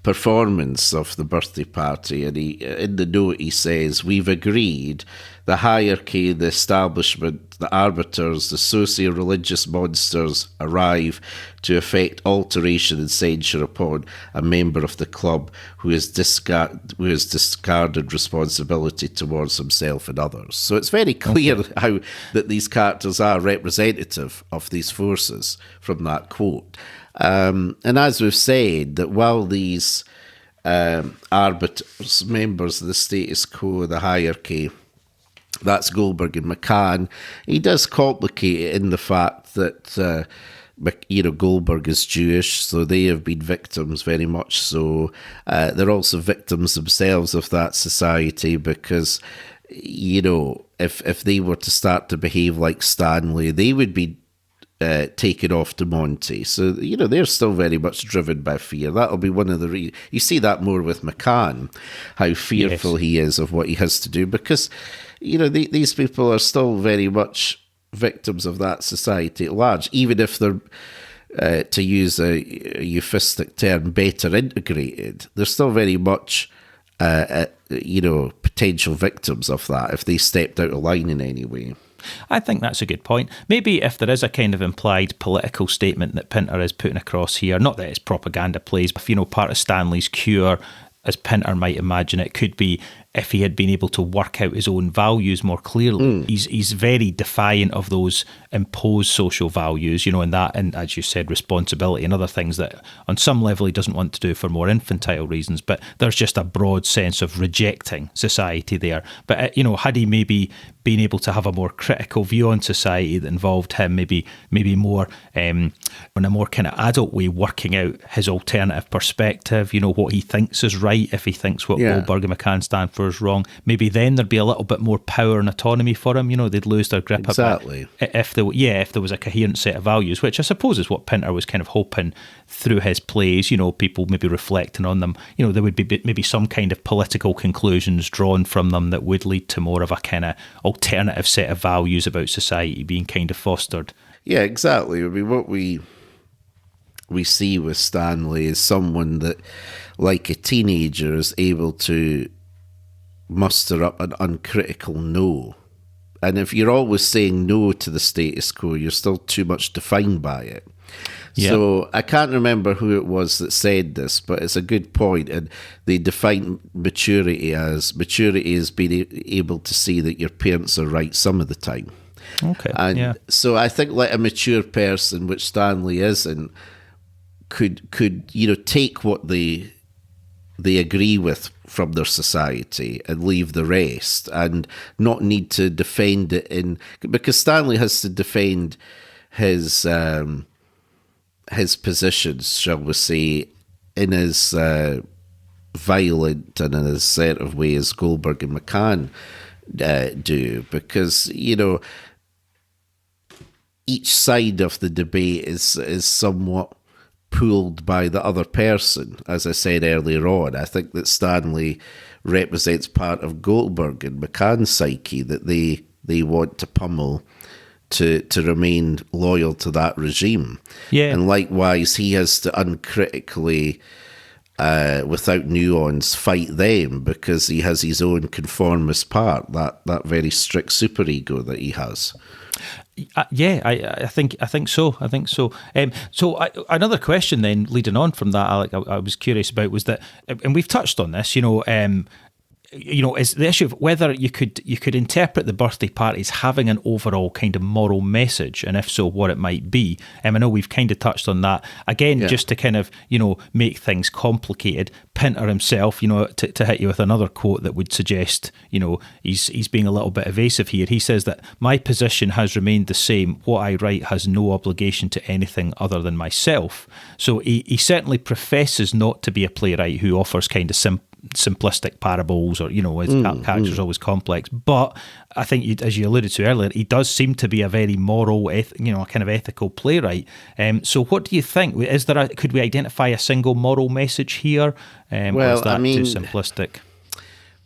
performance of the birthday party, and in the note he says, "We've agreed the hierarchy, the establishment, the arbiters, the socio-religious monsters arrive to effect alteration and censure upon a member of the club who has discarded responsibility towards himself and others." So it's very clear how that these characters are representative of these forces from that quote. And as we've said, that while these arbiters, members of the status quo, the hierarchy, that's Goldberg and McCann, he does complicate it in the fact that, Goldberg is Jewish, so they have been victims very much so. They're also victims themselves of that society because, if they were to start to behave like Stanley, they would be taken off to Monty. So, they're still very much driven by fear. That'll be one of the reasons. You see that more with McCann, how fearful he is of what he has to do, because, these people are still very much victims of that society at large, even if they're, to use a euphemistic term, better integrated. They're still very much, potential victims of that if they stepped out of line in any way. I think that's a good point. Maybe if there is a kind of implied political statement that Pinter is putting across here, not that it's propaganda plays, but part of Stanley's cure, as Pinter might imagine it, could be if he had been able to work out his own values more clearly. He's very defiant of those imposed social values, and as you said, responsibility and other things that on some level he doesn't want to do for more infantile reasons, but there's just a broad sense of rejecting society there. But, had he maybe been able to have a more critical view on society that involved him maybe more in a more kind of adult way, working out his alternative perspective, what he thinks is right, if he thinks what Goldberg and McCann stand for is wrong, maybe then there'd be a little bit more power and autonomy for him. They'd lose their grip exactly. a bit if there was a coherent set of values, which I suppose is what Pinter was kind of hoping through his plays. People maybe reflecting on them. There would be maybe some kind of political conclusions drawn from them that would lead to more of a kind of alternative set of values about society being kind of fostered. Yeah, exactly. I mean, what we see with Stanley is someone that, like a teenager, is able to muster up an uncritical no And if you're always saying no to the status quo, you're still too much defined by it. Yeah. So I can't remember who it was that said this, but it's a good point. And they define maturity as being able to see that your parents are right some of the time. Okay. And so I think like a mature person, which Stanley isn't, could take what they agree with from their society and leave the rest, and not need to defend it because Stanley has to defend his positions, shall we say, in as violent and in as assertive way as Goldberg and McCann do, because each side of the debate is somewhat pulled by the other person. As I said earlier on, I think that Stanley represents part of Goldberg and McCann's psyche, that they want to pummel to remain loyal to that regime. Yeah. And likewise, he has to uncritically, without nuance, fight them because he has his own conformist part, that very strict superego that he has. I think so. So another question then, leading on from that, Alec, I was curious about was that, and we've touched on this, is the issue of whether you could interpret the birthday party as having an overall kind of moral message, and if so, what it might be. I know we've kind of touched on that. Again, just to kind of, make things complicated, Pinter himself, to hit you with another quote that would suggest, he's being a little bit evasive here. He says that my position has remained the same. What I write has no obligation to anything other than myself. So he certainly professes not to be a playwright who offers kind of simplistic parables, or his character's always complex, but I think as you alluded to earlier, he does seem to be a very moral, a kind of ethical playwright. So what do you think? Could we identify a single moral message here, or is that too simplistic?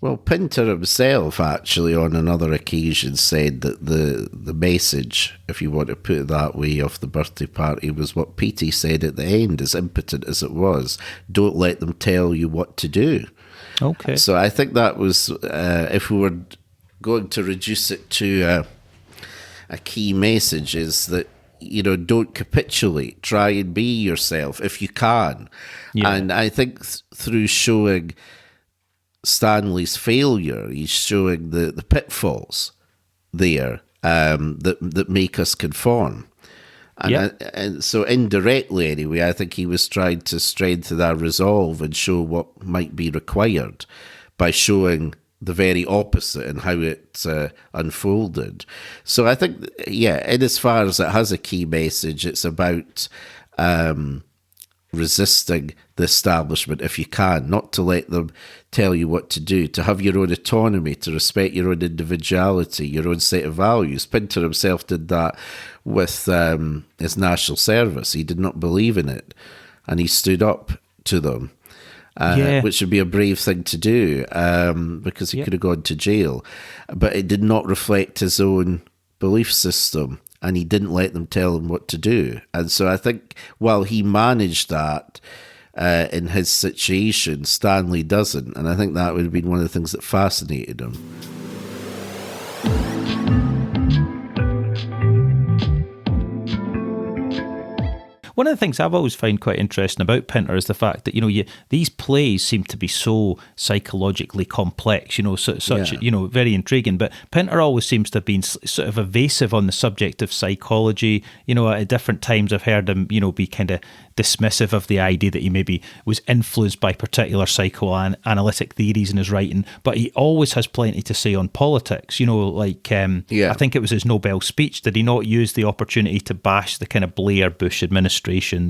Well, Pinter himself actually on another occasion said that the message, if you want to put it that way, of the birthday party was what Petey said at the end, as impotent as it was: don't let them tell you what to do. Okay. So I think that was, if we were going to reduce it to a key message, is that, don't capitulate. Try and be yourself if you can. Yeah. And I think through showing Stanley's failure, he's showing the pitfalls there that make us conform. And so indirectly, anyway, I think he was trying to strengthen our resolve and show what might be required by showing the very opposite and how it unfolded. So I think, in as far as it has a key message, it's about resisting the establishment if you can, not to let them tell you what to do, to have your own autonomy, to respect your own individuality, your own set of values. Pinter himself did that with his national service. He did not believe in it, and he stood up to them, which would be a brave thing to do, because he could have gone to jail. But it did not reflect his own belief system, and he didn't let them tell him what to do. And so I think while he managed that in his situation, Stanley doesn't. And I think that would have been one of the things that fascinated him. One of the things I've always found quite interesting about Pinter is the fact that, these plays seem to be so psychologically complex, very intriguing. But Pinter always seems to have been sort of evasive on the subject of psychology. At different times I've heard him, be kind of dismissive of the idea that he maybe was influenced by particular psychoanalytic theories in his writing, but he always has plenty to say on politics. I think it was his Nobel speech. Did he not use the opportunity to bash the kind of Blair Bush administrations,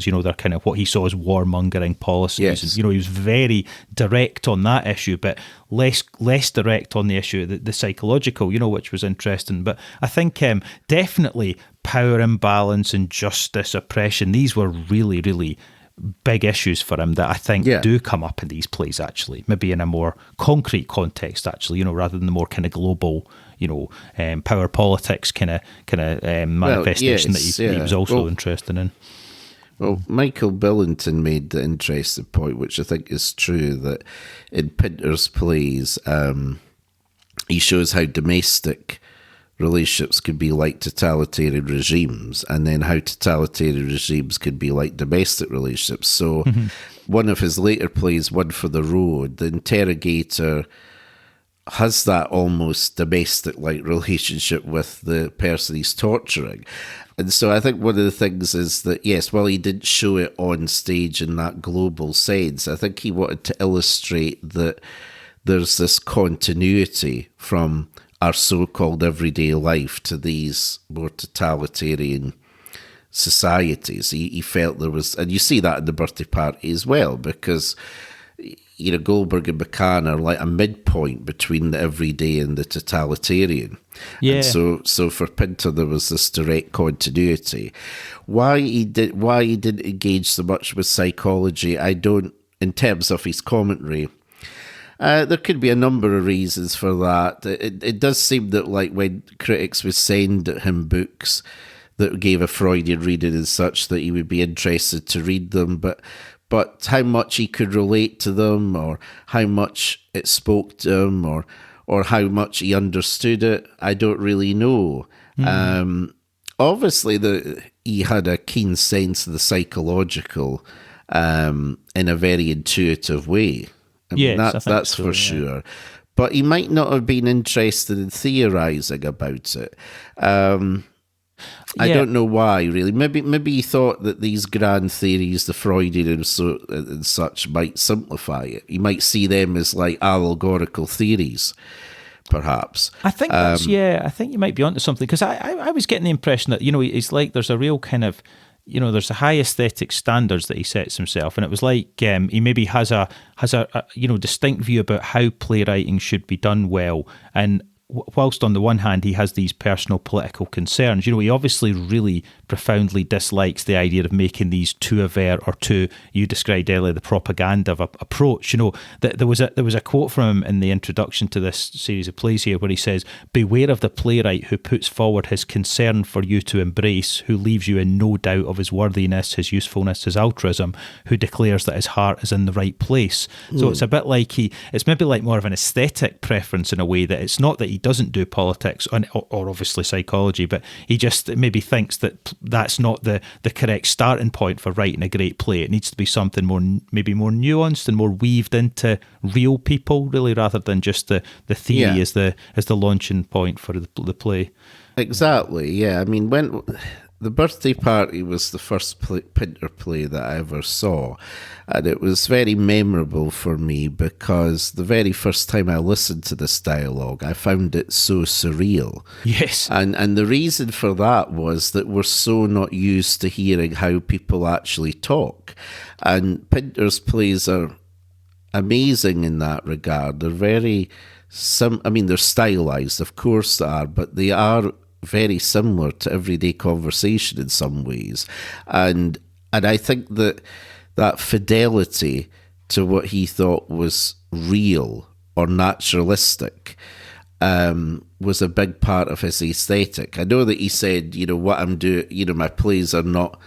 their kind of what he saw as warmongering policies? Yes. And, he was very direct on that issue, but less direct on the issue, the psychological, which was interesting. But I think definitely power imbalance, injustice, oppression, these were really, really big issues for him that I think do come up in these plays, actually, maybe in a more concrete context, actually, rather than the more kind of global, power politics kind of manifestation that he was also interested in. Well, Michael Billington made the interesting point, which I think is true, that in Pinter's plays, he shows how domestic relationships could be like totalitarian regimes, and then how totalitarian regimes could be like domestic relationships. So one of his later plays, One for the Road, the interrogator has that almost domestic-like relationship with the person he's torturing. And so I think one of the things is that, yes, while he didn't show it on stage in that global sense, I think he wanted to illustrate that there's this continuity from our so-called everyday life to these more totalitarian societies. He felt there was, and you see that in the birthday party as well, because, you know, Goldberg and McCann are like a midpoint between the everyday and the totalitarian. Yeah. And so for Pinter, there was this direct continuity. Why he didn't engage so much with psychology, I don't, in terms of his commentary. There could be a number of reasons for that. It does seem that, like, when critics would send him books that gave a Freudian reading and such, that he would be interested to read them, but how much he could relate to them, or how much it spoke to him, or how much he understood it, I don't really know. Obviously, he had a keen sense of the psychological in a very intuitive way. I mean, that's so, for sure. But he might not have been interested in theorising about it. I don't know why, really. Maybe he thought that these grand theories, the Freudian and such, might simplify it. He might see them as like allegorical theories, perhaps. I think I think you might be onto something, because I was getting the impression that, you know, it's like there's a real kind of, you know, there's a high aesthetic standards that he sets himself, and it was like he maybe has a you know, distinct view about how playwriting should be done well, and whilst on the one hand he has these personal political concerns, you know, he obviously really profoundly dislikes the idea of making these too avert or too, you described earlier, the propaganda of approach. You know, there was a quote from him in the introduction to this series of plays here where he says, "Beware of the playwright who puts forward his concern for you to embrace, who leaves you in no doubt of his worthiness, his usefulness, his altruism, who declares that his heart is in the right place." So it's a bit like it's maybe like more of an aesthetic preference in a way, that it's not that he doesn't do politics or obviously psychology, but he just maybe thinks that that's not the correct starting point for writing a great play. It needs to be something maybe more nuanced and more weaved into real people, really, rather than just the theory as the launching point for the play. Exactly, yeah. I mean, when The Birthday Party was the first Pinter play that I ever saw, and it was very memorable for me because the very first time I listened to this dialogue, I found it so surreal. Yes. And the reason for that was that we're so not used to hearing how people actually talk. And Pinter's plays are amazing in that regard. They're very, they're stylized, of course they are, but they are very similar to everyday conversation in some ways. And I think that fidelity to what he thought was real or naturalistic was a big part of his aesthetic. I know that he said, what I'm doing, my plays are not,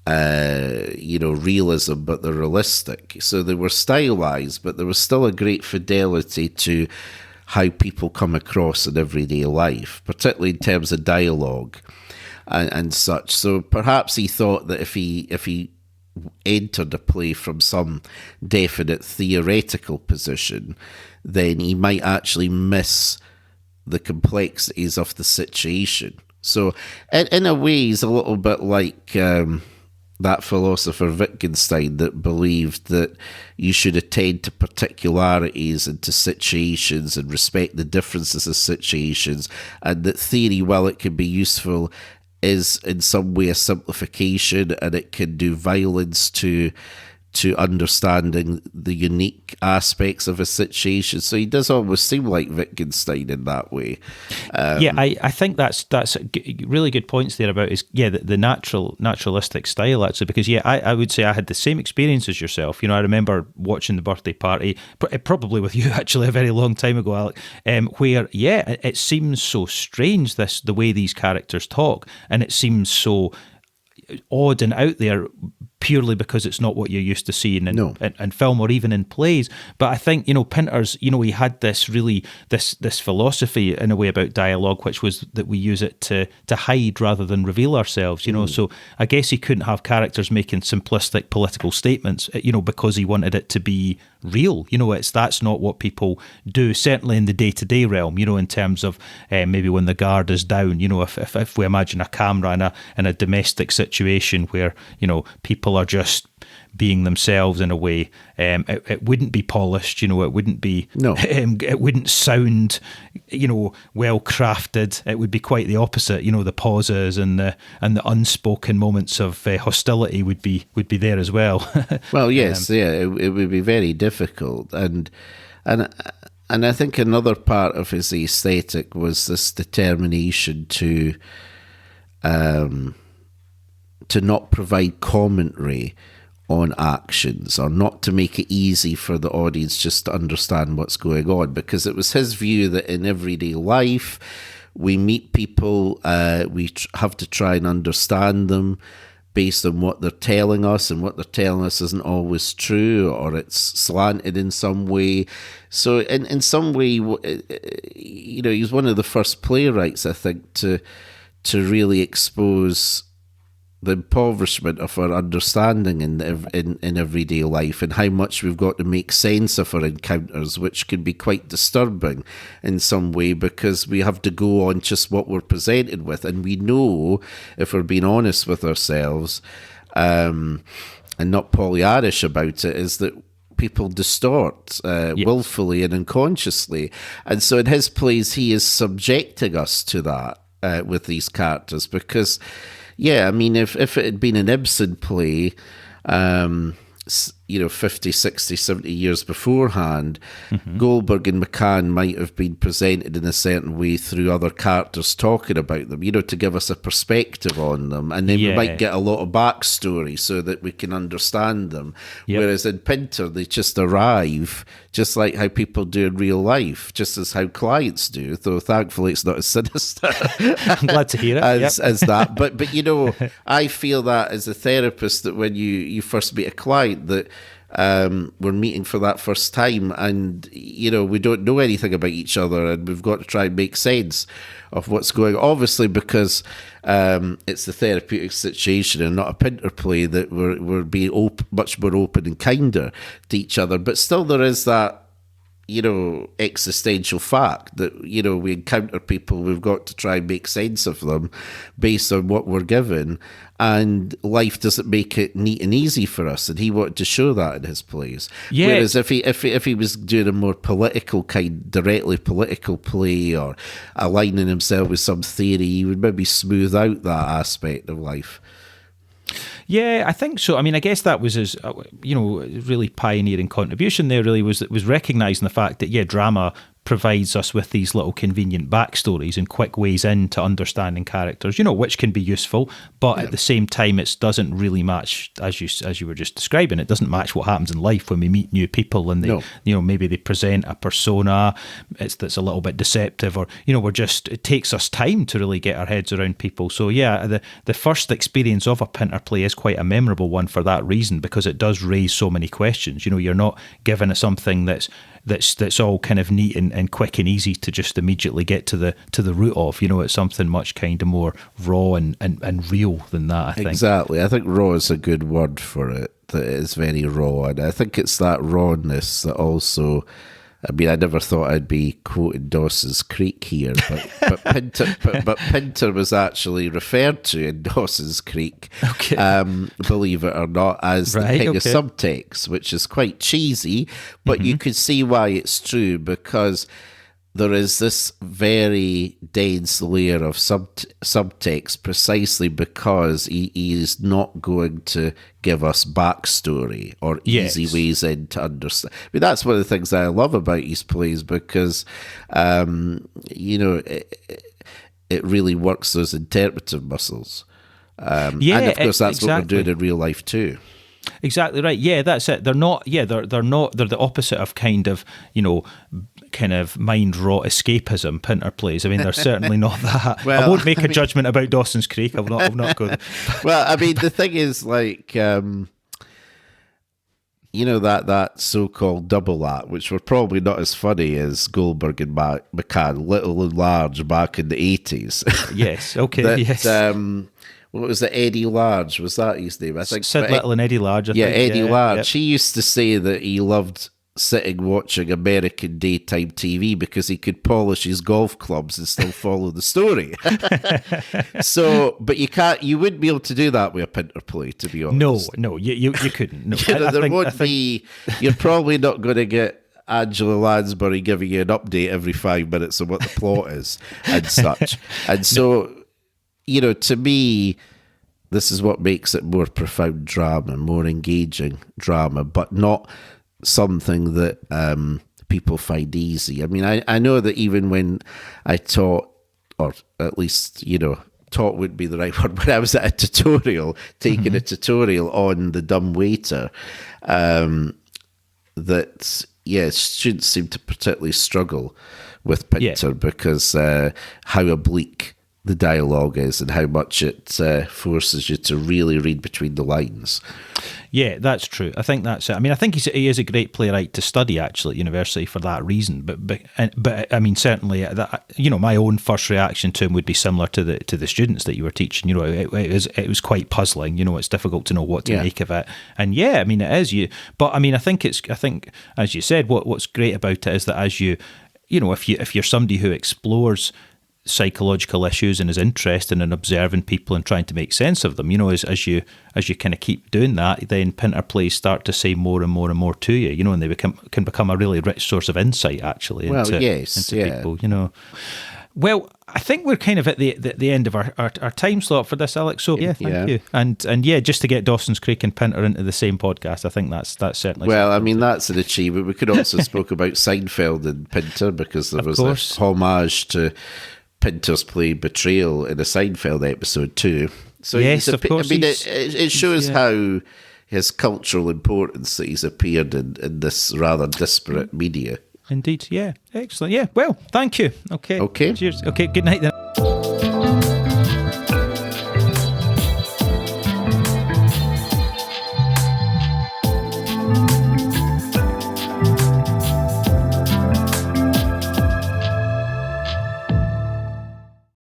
realism, but they're realistic. So they were stylized, but there was still a great fidelity to how people come across in everyday life, particularly in terms of dialogue and such. So perhaps he thought that if he entered a play from some definite theoretical position, then he might actually miss the complexities of the situation. So in a way, he's a little bit like that philosopher Wittgenstein that believed that you should attend to particularities and to situations and respect the differences of situations, and that theory, while it can be useful, is in some way a simplification, and it can do violence to understanding the unique aspects of a situation. So he does almost seem like Wittgenstein in that way. I think that's really good points there about the naturalistic style, actually, because I would say I had the same experience as yourself. I remember watching The Birthday Party, probably with you actually a very long time ago, Alec, where it seems so strange, the way these characters talk, and it seems so odd and out there, purely because it's not what you're used to seeing in film or even in plays. But I think, Pinter's, he had this philosophy in a way about dialogue, which was that we use it to hide rather than reveal ourselves, So I guess he couldn't have characters making simplistic political statements, because he wanted it to be real. That's not what people do, certainly in the day-to-day realm, in terms of maybe when the guard is down, if we imagine a camera in a domestic situation where, people are just being themselves in a way, it wouldn't be polished, it wouldn't be, it wouldn't sound, well crafted. It would be quite the opposite. The pauses and the unspoken moments of hostility would be there as well. Well, yes, it would be very difficult, and I think another part of his aesthetic was this determination to not provide commentary on actions, or not to make it easy for the audience just to understand what's going on, because it was his view that in everyday life we meet people, we have to try and understand them based on what they're telling us, and what they're telling us isn't always true, or it's slanted in some way. So in some way, he's one of the first playwrights, I think, to really expose the impoverishment of our understanding in everyday life, and how much we've got to make sense of our encounters, which can be quite disturbing in some way, because we have to go on just what we're presented with. And we know, if we're being honest with ourselves, and not Pollyannish about it, is that people distort willfully and unconsciously. And so in his plays, he is subjecting us to that with these characters, because if it had been an Ibsen play, 50, 60, 70 years beforehand, Goldberg and McCann might have been presented in a certain way through other characters talking about them, to give us a perspective on them. And then we might get a lot of backstory so that we can understand them. Yep. Whereas in Pinter, they just arrive, just like how people do in real life, just as how clients do, though thankfully it's not as sinister. I'm glad to hear it. as that. But I feel that as a therapist, that when you first meet a client, that we're meeting for that first time, and we don't know anything about each other, and we've got to try and make sense of what's going on. Obviously, because it's the therapeutic situation and not a Pinter play, that we're being much more open and kinder to each other. But still, there is that existential fact that, we encounter people, we've got to try and make sense of them based on what we're given, and life doesn't make it neat and easy for us, and he wanted to show that in his plays. Whereas if he was doing a more directly political play, or aligning himself with some theory, he would maybe smooth out that aspect of life. Yeah, I think so. I mean, I guess that was his, really pioneering contribution there, really, was recognising the fact that, drama provides us with these little convenient backstories and quick ways into understanding characters, which can be useful, but at the same time, it doesn't really match, as you were just describing, it doesn't match what happens in life when we meet new people, and they, maybe they present a persona that's a little bit deceptive, or, it takes us time to really get our heads around people. So the first experience of a Pinter play is quite a memorable one for that reason, because it does raise so many questions. You're not given it something that's all kind of neat and quick and easy to just immediately get to the root of. It's something much kind of more raw and real than that, I think. Exactly. I think raw is a good word for it, that it is very raw. And I think it's that rawness that also, I mean, I never thought I'd be quoting Dawson's Creek here, but Pinter was actually referred to in Dawson's Creek, believe it or not, as the king of subtext, which is quite cheesy, but you could see why it's true, because there is this very dense layer of subtext, precisely because he is not going to give us backstory or easy ways in to understand. I mean, that's one of the things that I love about his plays, because, it really works those interpretive muscles. And of course, that's what we're doing in real life too. Exactly right. Yeah, that's it. They're not. Yeah, they're not. They're the opposite of kind of kind of mind-rot escapism Pinter plays. I mean, they're certainly not that. Well, I won't make a judgment about Dawson's Creek. I'll not go there. Well, I mean, the thing is, like, you know, that so-called double act, which were probably not as funny as Goldberg and McCann, Little and Large, back in the 80s. Yes, okay, yes. What was it, Eddie Large? Was that his name? I think Sid Little and Eddie Large, I think. Eddie Large. Yep. He used to say that he loved sitting watching American daytime TV because he could polish his golf clubs and still follow the story. So, but you wouldn't be able to do that with a Pinter play, to be honest. No, you couldn't. No, You're probably not going to get Angela Lansbury giving you an update every 5 minutes on what the plot is and such. And so, you know, to me, this is what makes it more profound drama, more engaging drama, but not something that people find easy. I mean, I know that even when I taught, or at least, you know, taught would be the right word, when I was at a tutorial, taking a tutorial on the dumb waiter, that, students seem to particularly struggle with Pinter because how oblique the dialogue is and how much it forces you to really read between the lines. Yeah, that's true. I think that's it. I mean, I think he is a great playwright to study actually at university for that reason. But I mean, certainly, that, you know, my own first reaction to him would be similar to the students that you were teaching. You know, it was quite puzzling. You know, it's difficult to know what to make of it. And yeah, I mean, it is But I mean, I think as you said, what's great about it is that as you know, if you're somebody who explores psychological issues and is interested in observing people and trying to make sense of them, you know, as you kind of keep doing that, then Pinter plays start to say more and more and more to you, you know, and they can become a really rich source of insight actually into people, you know. Well, I think we're kind of at the end of our time slot for this, Alex. So yeah, thank you. And yeah, just to get Dawson's Creek and Pinter into the same podcast, I think that's certainly. Well, I mean, that's an achievement. We could also spoke about Seinfeld and Pinter because there was a homage to Pinter's play Betrayal in a Seinfeld episode too. So yes, of course. I mean, it shows how his cultural importance that he's appeared in this rather disparate media. Indeed, yeah. Excellent. Yeah, well, thank you. Okay. Cheers. Okay, good night then.